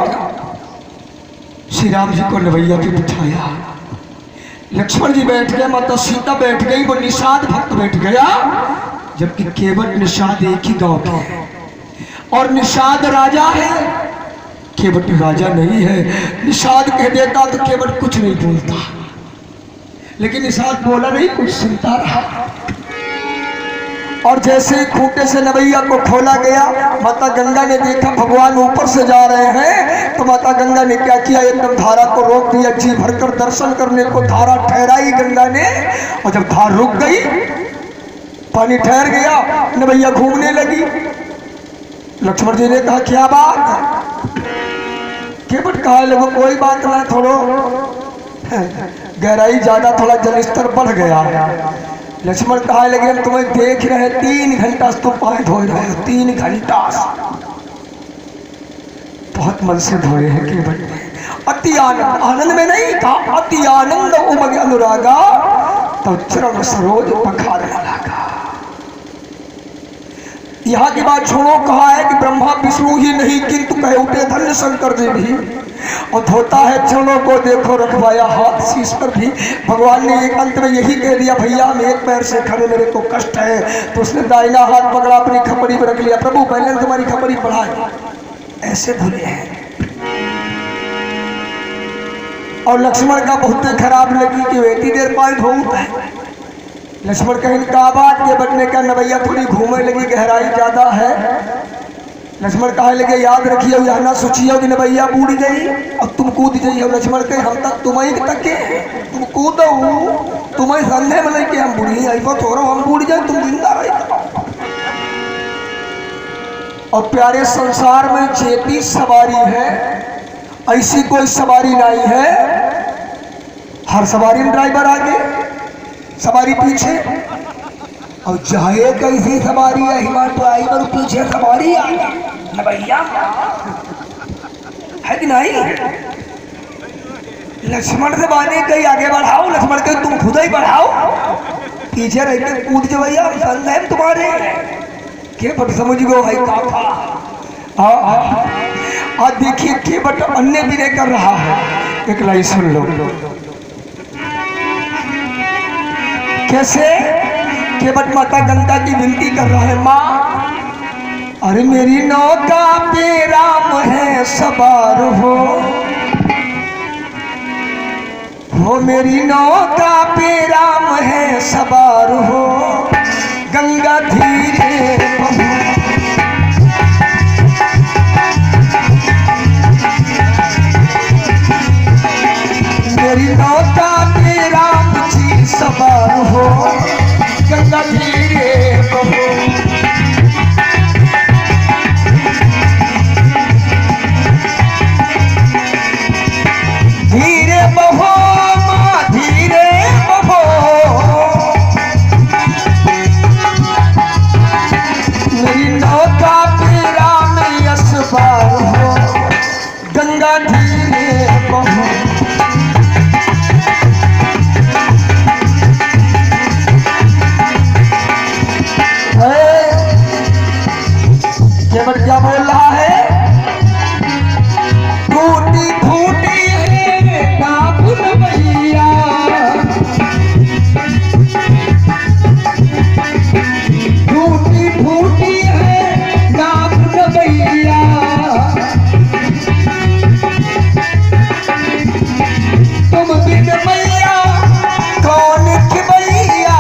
श्री राम जी को नवैया पे बिठाया। लक्ष्मण जी बैठ गए, माता सीता बैठ गई, वो निषाद भक्त बैठ गया। जबकि केवट निषाद एक ही गांव के है और निषाद राजा है, केवट राजा नहीं है। निषाद कह देता तो केवट कुछ नहीं बोलता, लेकिन निषाद बोला नहीं, कुछ सुनता रहा। और जैसे ही खूंटे से नवैया को खोला गया, माता गंगा ने देखा भगवान ऊपर से जा रहे हैं, तो माता गंगा ने क्या किया, एकदम धारा को रोक दिया। जी भरकर दर्शन करने को धारा ठहराई गंगा ने, और जब धार रुक गई, पानी ठहर गया, नवैया घूमने लगी। लक्ष्मण जी ने कहा क्या बात? केवट कहा लोगों कोई बात ना, थोड़ो गहराई ज्यादा, थोड़ा जल स्तर बढ़ गया। लक्ष्मण कहा लेकिन तुम्हें देख रहे 3 घंटा तुम पाए धो रहे हो, 3 घंटा बहुत मन से धोए हैं केवट ने। अति आनंद, आनंद में नहीं था, अति आनंद उमग अनुरागा, तो चरण सरोज पखारने लगा। यहाँ की बात छोड़ो, कहा है कि ब्रह्मा विष्णु ही नहीं किंतु कहे उठे धन्य शंकर जी भी, और धोता है चरणों को देखो रखवाया हाथ शीश पर भी। भगवान ने एक अंत में यही कह दिया भैया हम एक पैर से खड़े, मेरे को कष्ट है। तो उसने दाहिना हाथ पकड़ा, अपनी खपड़ी पर रख लिया। प्रभु पहले तुम्हारी खपड़ी बढ़ाए, ऐसे धुले हैं। और लक्ष्मण का बहुत खराब लगी कि इतनी देर पानी धोता है। लक्ष्मण कहीं काबा के बटने का नवैया थोड़ी घूमने लगी, गहराई ज्यादा है। लक्ष्मण कहे लगे याद रखिए यहाँ ना सोचिए कि नवैया बूढ़ गई और तुम कूद जाइए। लक्ष्मण कहे हम तक तुम्हें तके तुम कूदो, तुम्हें संदेह में लेके हम बूढ़ी ऐसा थोड़ा हम बूढ़ जाए तुम जिंदा रहे। और प्यारे संसार में जेती सवारी है, ऐसी कोई सवारी नहीं है। हर सवारी में ड्राइवर आगे, सवारी पीछे, और चाहे कैसी सवारी है हिमाल ड्राइवर पीछे सवारी आगे न भैया है कि नहीं। लक्ष्मण से बाने कहीं आगे बढ़ाओ, लक्ष्मण कहीं तुम खुद ही बढ़ाओ, पीछे रहते कूद जो भैया संदेह तुम्हारे के बट समझ गो भाई काका। आज देखिए के बट अन्य विनय कर रहा है। एक लाइन सुन लो कैसे केवट माता गंगा की विनती कर रहा है। माँ अरे मेरी नौका पे राम है सवार हो मेरी नौका पे राम है सवार हो, गंगा धीरे बहो। मेरी नौका पे राम जी सवार हो, गंगा धीरे बहो। धीरे बहो माँ धीरे बहो, मेरी नौका पे राम यश पार हो, गंगा धीरे बहो। केवट क्या बोल रहा है? फूटी फूटी है काबुल भैया, फूटी फूटी है काबुल भैया, तुम बिन मैया कौन खिबैया।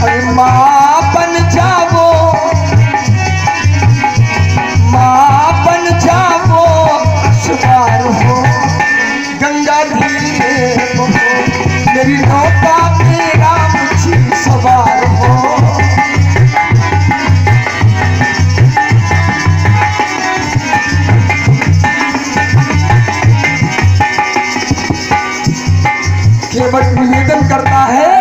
अरे माँ मेरी नौका पे राम जी सवार हो। केवट निवेदन करता है,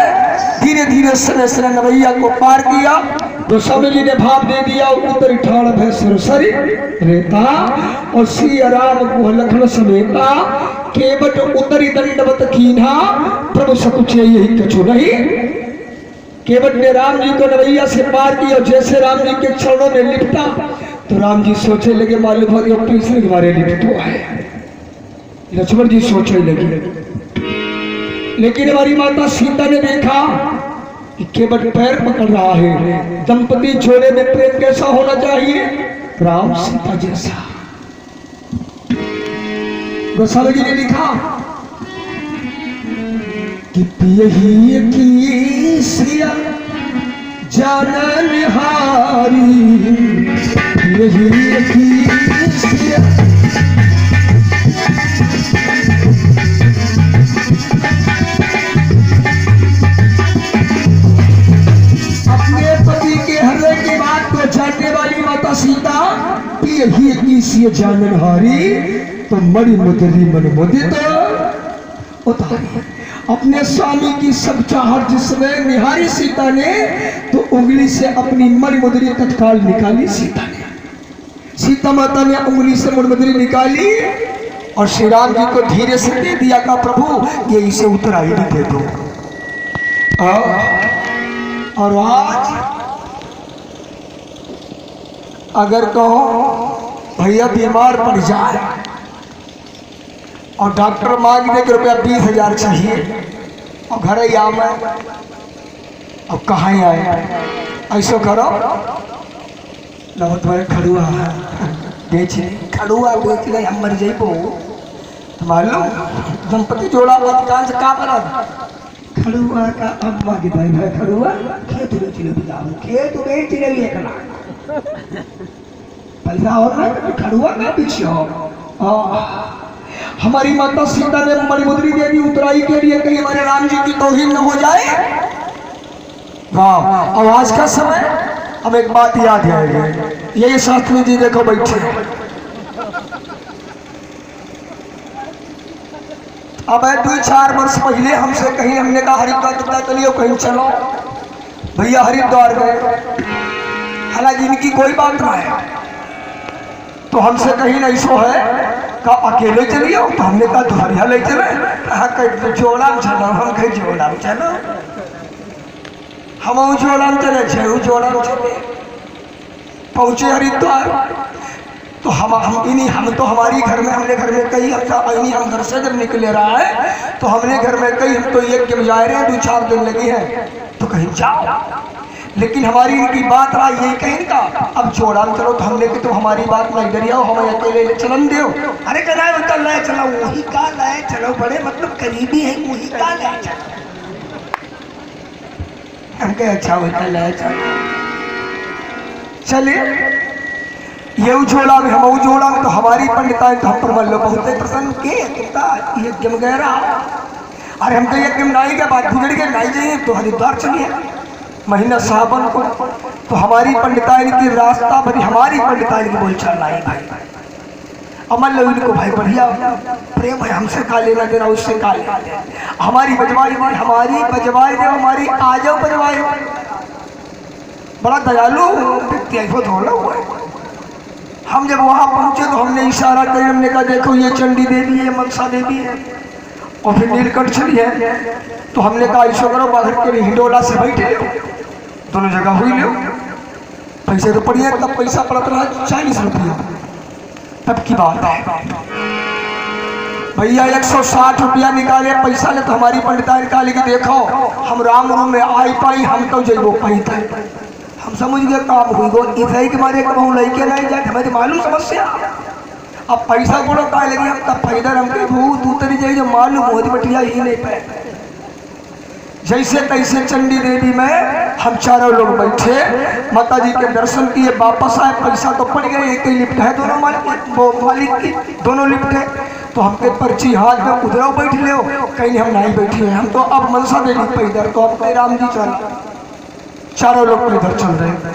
धीरे धीरे सने सने नवैया को पार किया। तो स्वामी जी ने भाव दे दिया, उतर ठाड़ भैसुर सरी रेता और श्री राम को लखन समेता। केवट उतरी दंडवत कीन्हा, प्रभु सकुचे यही कछु नहीं। केवट ने राम जी को नवैया से पार किया, जैसे राम जी के चरणों में लिपटा तो राम जी सोचने लगे मालूम हो गया तीसरे के बारे लिपटो है। लक्ष्मण जी सोचने लगे, लेकिन हमारी माता सीता ने देखा कि केवट पैर पकड़ रहा है। दंपति जोड़े में प्रेम कैसा होना चाहिए? राम सीता जैसा। गोस्वामी जी ने लिखा कि पियही की सिया जानन हारी, पियही की सिया अपने पति के हृदय की बात को जानने वाली माता सीता पियही की सिया जानन हारी, तो मणि मुद्री मन मुदित उतारी। अपने स्वामी की सब चाहत जिसमें निहारी सीता ने, तो उंगली से अपनी मणि मुद्री तत्काल निकाली सीता ने। सीता माता ने उंगली से मणि मुद्री निकाली और श्री राम जी को धीरे से दे दिया, का प्रभु ये इसे उतराई दे दो। और आज अगर कहो भैया बीमार पड़ जाए और डॉक्टर मांग दे कि रुपया 20,000 चाहिए और घर ही आवे, अब कहाँ आए? ऐसा करो ना तुम्हारे खड़ुआ बेच खड़ुआ बेच गए हम मर जाइबो मालूम दंपति जोड़ा अधिकांश का बना खड़ुआ का अम्मा की भाई है खड़ुआ खेत बेच ले बिलाव खेत बेच ले भी एकला पैसा और ना खड़ुआ का पीछे हो हमारी माता सीता ने मणिमुद्री देवी उतराई के लिए कहीं हमारे राम जी की तौहीन न हो जाए। वाह और आज का समय अब एक बात याद आएगी यही शास्त्री जी देखो बैठे अब 2-4 वर्ष पहले हमसे कहीं हमने कहा हरिद्वार चलिए कहीं चलो भैया हरिद्वार गए हालांकि इनकी कोई बात ना है तो हमसे कहीं नहीं सो है का अकेले चलिए तो हमने कहा तुम्हारिया ले चले कहा जोड़ा चलो हम कहीं जोड़ा चलो हम जोड़ा चले जोड़ा चले पहुंचे हरिद्वार तो हम तो हमारी घर में हमने घर में कई हम घर से जब निकले रहा है तो हमने घर में कई हम तो यज्ञ में जा रहे हैं 2-4 दिन लगे हैं तो कहीं जाओ लेकिन हमारी इनकी बात रहा यही कहीं का अब जोड़ा चलो तो हमने कि तुम हमारी बात नहीं डरिया हमें अकेले चलन दो अरे कहना है ले चलो वही का ले चलो बड़े मतलब करीबी है वही का ले चलो हम कहे अच्छा वही ले चलो चलिए ये जोड़ा में हम जोड़ा में तो हमारी पंडिता तो हम पर मान लो बहुत प्रसन्न के यज्ञ में गहरा अरे हम तो यज्ञ में नाई के बाद बिगड़ के नाई जाइए तो हरिद्वार चलिए महीना सावन को तो हमारी पंडिताइन की रास्ता भरी हमारी पंडिताइन की बोल चल रही भाई अमल लो इनको भाई बढ़िया प्रेम है हमसे का लेना देना उससे का लेना हमारी बजवाई दे हमारी आ जाओ बजवाई बड़ा दयालु व्यक्ति ऐसा थोड़ा हुआ है। हम जब वहां पहुंचे तो हमने इशारा कर हमने कहा देखो ये चंडी देवी है मनसा देवी है और फिर नीलकंठ चली है तो हमने कहा ऐसा करो बाहर के हिंडोला से बैठे दोनों जगह हुई लो पैसे तो पड़िए तब पैसा पड़ता रहा 40 रुपया तब की बात है भैया 160 रुपया निकाले पैसा ले तो हमारी पंडिता निकाली कि देखो हम राम रूम में आई पाई हम तो जइबो पैसा हम समझ गए काम हुई गो इधर के मारे कहूँ लड़के नहीं जाए हमें तो मालूम समस्या अब पैसा बोलो का लगी हम तब फायदा हमके भूत उतरी जाए जो मालूम मोदी बटिया ही नहीं पाए जैसे तैसे चंडी देवी में हम चारों लोग बैठे माता जी के दर्शन किए वापस आए पैसा तो पड़ गए एक ही लिफ्ट है दोनों मालिक की दोनों लिफ्ट है तो हमके पर्ची हाथ में उधर बैठ ले कहीं हम नहीं बैठे हैं हम तो अब मनसा देवी पे इधर तो अब कहीं राम जी चल चारों लोग इधर चल रहे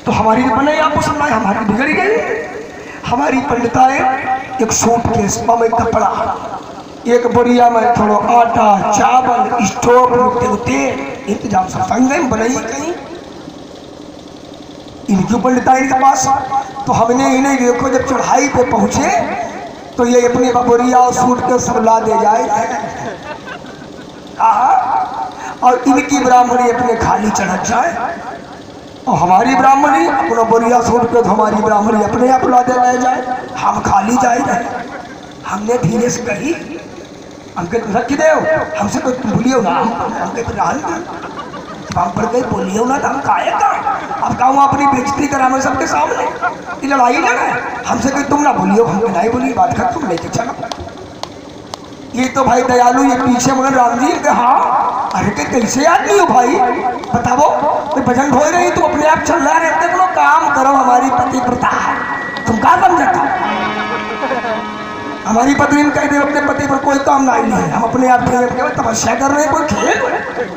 तो हमारी बने आपको समझाए हमारी बिगड़ गई हमारी पंडिताएं एक सूटकेस में कपड़ा एक बोरिया में थोड़ा आटा चावल स्टोव तेल इंतजाम सब संग बनाई कहीं इनकी पंडिताई के पास तो हमने इन्हें देखो जब चढ़ाई पे पहुंचे तो ये अपने बोरिया और सूटकेस सब ला दे जाए और इनकी ब्राह्मणी अपने खाली चढ़ जाए और हमारी ब्राह्मणी अपना बोरिया सूट के हमारी ब्राह्मणी अपने आप लादे ले जाए हम खाली जाए रहे हमने धीरे से कही हमके रख दे हमसे कोई भूलियो ना हमके हम पर गए बोलियो ना तो हम खाएगा अब कहूँ अपनी बेइज्जती करावे सबके सामने ये लड़ाई लड़ा हमसे कोई तुम ना बोलियो हम नहीं बोली बात कर तुम लेके चलो ये तो भाई दयालु ये पीछे मगर राम जी के हाँ अरे के कैसे आदमी हो भाई बताओ कोई भजन हो रही तुम अपने आप चल रहा रहते तुम काम करो हमारी पति प्रथा है तुम क्या समझता हमारी पत्नी ने कह दे अपने पति पर कोई काम नहीं है हम अपने आप तपस्या कर रहे हैं कोई खेल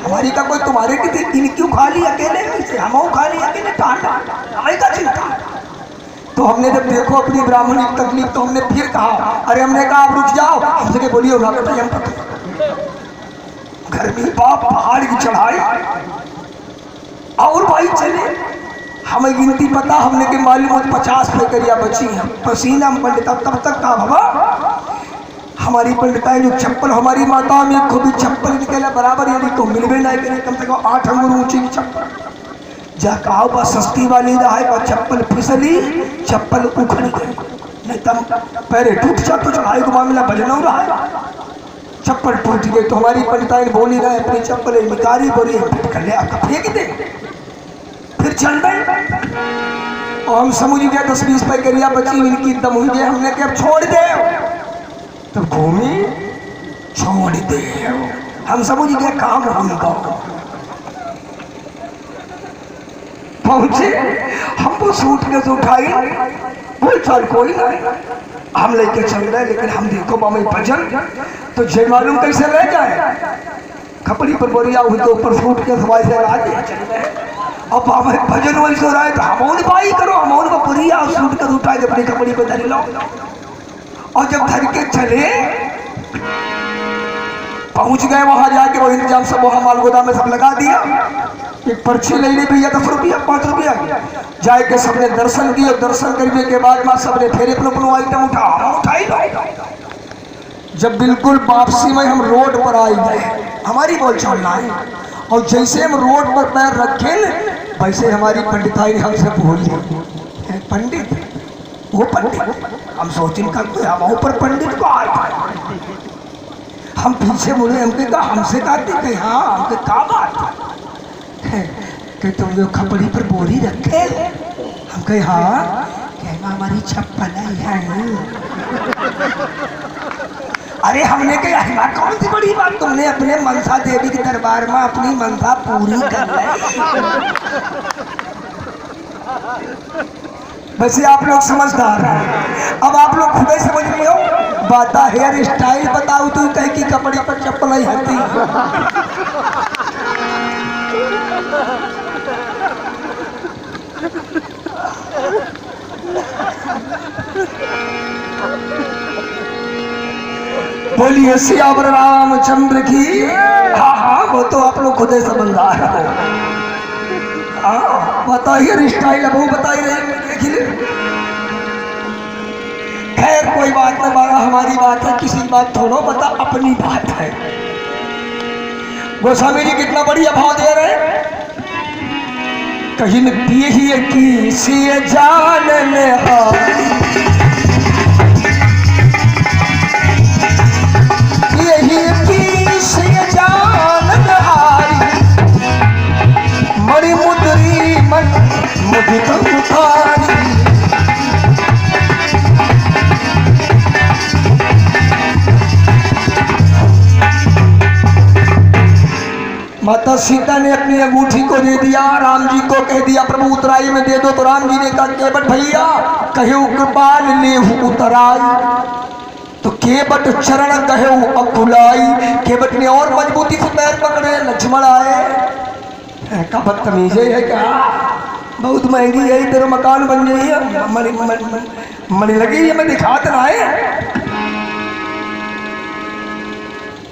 हमारी का कोई तुम्हारे की इन क्यों खा ली अकेले हम खा ली अकेले हमारी का चिंता तो हमने जब देखो अपनी ब्राह्मणी की तकलीफ तो हमने फिर कहा अरे हमने कहा आप रुक जाओ हमसे बोलिए ना हम घर में बाप पहाड़ की चढ़ाई और भाई चले हमें गिनती पता हमने के मालूम 50 फेकरिया बची हैं पसीना पंडिता तब तक कहा बाबा हमारी पंडिताएं जो चप्पल हमारी माता में खुद चप्पल निकले बराबर यदि को मिलवे नहीं करे कम से कम 8 अंगुर ऊंची की चप्पल जा कहा बा सस्ती वाली रहा है चप्पल फिसली चप्पल उखड़ गई नहीं तब पैरे टूट जा तो चढ़ाई को मामला बजना रहा है चप्पल टूट गई तो हमारी पंडिताएं बोली रहे अपनी चप्पल निकारी बोली कर ले आपका फेंक दे फिर चल गए और हम समझ गए 10-20 पैकरिया बची इनकी दम हुई गए, हमने कहा छोड़ दे, तो घूमी छोड़ दे, हम समझ गए काम होगा। पहुंचे हम वो सूटकेस उठाई, बोल चल कोई नहीं, हम लेके चल रहे, लेकिन हम देखो मामे भजन तो जे मालूम कैसे रह जाए, खपड़ी पर बोरिया हुई तो ऊपर सूटकेस हवाई से आ गया चल रहे। अब हमें भजन वैसे हो रहा है तो हम भाई करो, हम का बोरिया सूटकेस उठा के अपनी खपड़ी पर धर लो, और जब धर के चले पहुंच गए वहां जाके वो इंतजाम सब वहां माल गोदाम में सब लगा दिया। एक पर्ची ले ली भैया 10 रुपया 5 रुपया, जाए के सबने दर्शन किए, दर्शन करने के बाद में सबने फिर अपना आइटम उठाई लो। जब बिल्कुल वापसी में हम रोड पर आई गए, हमारी बोल चलना है, और जैसे हम रोड पर पैर रखे वैसे हमारी पंडिताई हमसे बोली, पंडित वो पंडित, हम सोचिन का हम ऊपर पंडित को आए, हम पीछे मुड़े, हमके कहा हमसे कहते हाँ, हमके कहा बात कि तुम जो खपड़ी पर बोरी रखे, हम कहे हाँ, कहना हमारी चप्पल है। अरे हमने कहा कौन सी बड़ी बात, तुमने अपने मनसा देवी के दरबार में अपनी मनसा पूरी कर ली। वैसे आप लोग समझदार हैं, अब आप लोग खुद ही समझ रहे हो, बाता हेयर स्टाइल बताओ तू कहीं की कपड़े पर चप्पल नहीं हटती। बोलिए सियावर रामचंद्र की। हाँ हाँ वो तो आप लोग खुद ही समझदार है। हाँ बताइए स्टाइल अब वो बता ही रहे। खैर कोई बात नहीं, बारा हमारी बात है, किसी बात थोड़ो बता, अपनी बात है। गोस्वामी जी कितना बढ़िया भाव दे रहे, कहीं पिए की से जानने मणि मुद्री मन मुदित उतारी, माता सीता ने अपनी अंगूठी को दे दिया, राम जी को कह दिया प्रभु उतराई में दे दो, तो राम जी ने कहा केवट भैया कहे कृपाल ले उतराई, तो केवट चरण कहे अकुलाई। केवट ने और मजबूती से पैर पकड़े, लक्ष्मण आए, का बदतमीज है क्या, बहुत महंगी है, तेरा मकान बन गई है, मणि लगी है, मैं दिखाते ना है।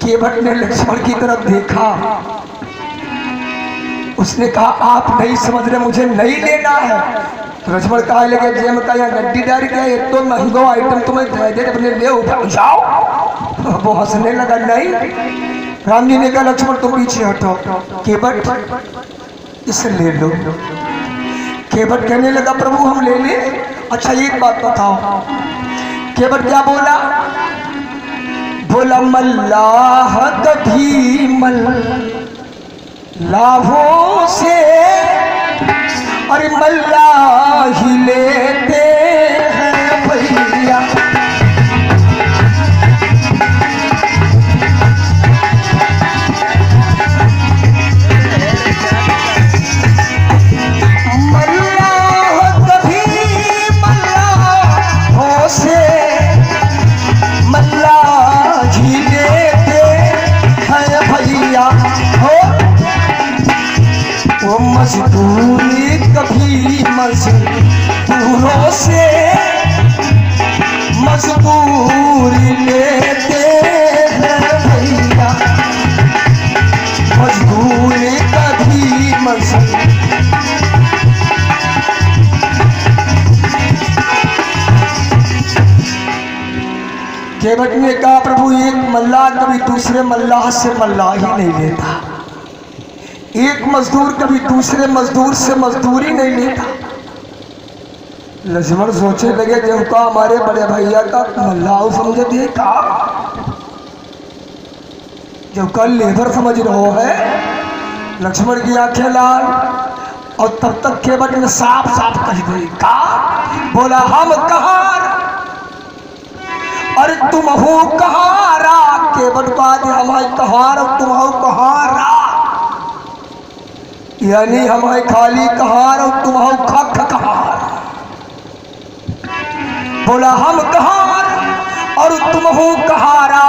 केवट ने लक्ष्मण की तरफ देखा, उसने कहा आप नहीं समझ रहे, मुझे नहीं लेना है। तो लक्ष्मण कहा लगे जेम का यहाँ गड्डी डाल के ये तो महंगा आइटम तुम्हें दे दे, अपने ले उठा जाओ। वो हंसने लगा नहीं। राम जी ने कहा लक्ष्मण तुम पीछे हटो, केवट इसे ले लो। केवट कहने लगा प्रभु हम ले ले। अच्छा एक बात बताओ, केवट क्या बोला, बोला मल्लाह कभी मल्लाहों से और मल्लाह ही लेते हैं भैया। मल्लाह कभी मल्लाहों से मल्लाह ही लेते हैं भैया हो। वो मजदूरी कभी मजदूरों से मजदूरी लेते हैं भैया, मजदूरी कभी मजदूर। केवट ने कहा प्रभु एक मल्लाह कभी दूसरे मल्लाह से मल्लाह ही नहीं लेता, एक मजदूर कभी दूसरे मजदूर से मजदूरी नहीं लेता। लक्ष्मण सोचे लगे जब का हमारे बड़े भैया का मल्लाह समझ दिए का, जब कल लेबर समझ रहो है। लक्ष्मण की आंखें लाल, और तब तक केवट ने साफ साफ कह दी का बोला हम कहार अरे तुम हो कहारा। केवट बाद हमारे कहार और तुम हो कहारा, यानी हमारे खाली कहार और तुम हो खख कहार। बोला हम कहार और तुम हो कहारा,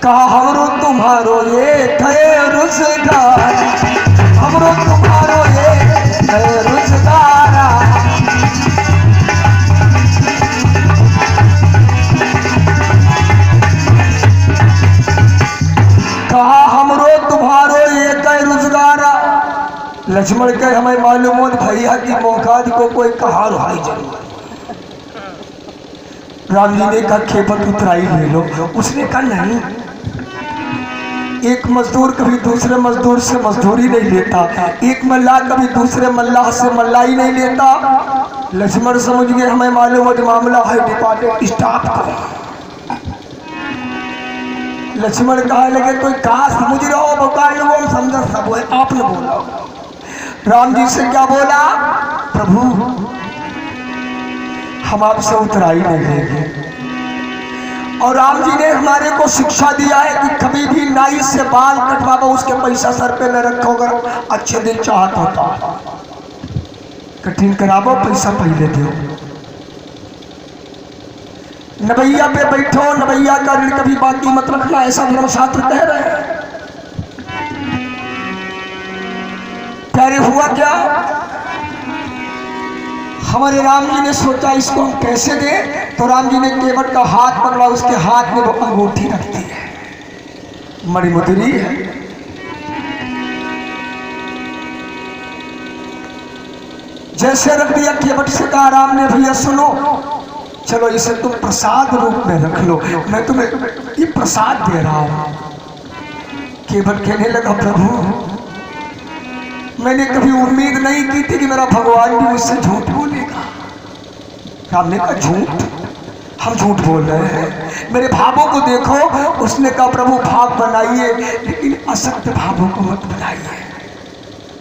कहा हमरो तुम्हारो ये थे रोजगार, हमरो तुम्हारो ये थे रोजगारा। कहा हमरो तुम्हारो ये थे रोजगारा। लक्ष्मण के हमें मालूम हो भैया की मौकाद को कोई कहार हाई जरूर। राम जी ने कहा खेपत उतराई ले लो। उसने कहा नहीं, एक मजदूर कभी दूसरे मजदूर से मजदूरी नहीं लेता, एक मल्लाह कभी दूसरे मल्लाह से मल्लाई नहीं लेता। लक्ष्मण समझ गए हमें मालूम है मामला है डिपार्टमेंट स्टाफ का। लक्ष्मण कहा लगे कोई कहा समझ रहे हो बकार वो हम समझ सब है आपने बोला। राम जी से क्या बोला प्रभु हम आपसे उतराई नहीं लेंगे। और राम जी ने हमारे को शिक्षा दिया है कि कभी भी नाई से बाल कटवाओ उसके पैसा सर पे न रखो। अगर अच्छे दिन चाहत होता कठिन करावो पैसा पहले दो। नवैया पे बैठो, नवैया का ऋण कभी बाकी मत रखना, ऐसा धर्मशास्त्र कह रहे हैं। प्यारे हुआ क्या हमारे राम जी ने सोचा इसको हम कैसे दें, तो राम जी ने केवट का हाथ पकड़ा, उसके हाथ में वो अंगूठी रखती है मणिमुद्री है। जैसे रख दिया केवट से कहा राम ने भैया सुनो चलो इसे तुम प्रसाद रूप में रख लो, मैं तुम्हें ये प्रसाद दे रहा हूं। केवट कहने लगा प्रभु मैंने कभी उम्मीद नहीं की थी कि मेरा भगवान भी मुझसे झूठ बोलेगा। राम ने कहा झूठ, हम झूठ बोल रहे हैं, मेरे भावों को देखो। उसने कहा प्रभु भाव बनाइए लेकिन असत्य भावों को मत बनाइए।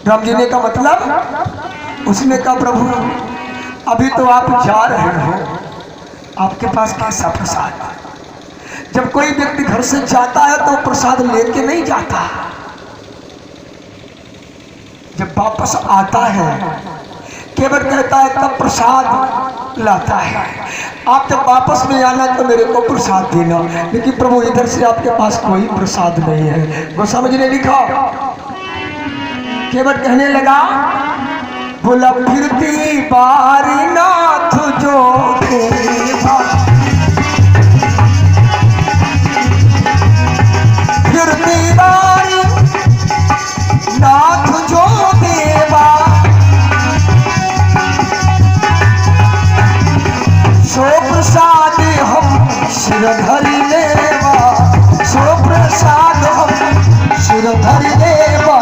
राम जी ने कहा मतलब? उसने कहा प्रभु अभी तो आप जा रहे हो, आपके पास कैसा प्रसाद? जब कोई व्यक्ति घर से जाता है तो प्रसाद लेके नहीं जाता, जब वापस आता है केवट कहता है तब प्रसाद लाता है। आप जब वापस में आना तो मेरे को प्रसाद देना, लेकिन प्रभु इधर से आपके पास कोई प्रसाद नहीं है। वो समझने लिखा केवट कहने लगा बोला फिरती बारी नाथ जो फिरती बारी नाथ जो देवा सो प्रसाद हम सिर धरि लेवा, सो प्रसाद हम सिर धरि लेवा।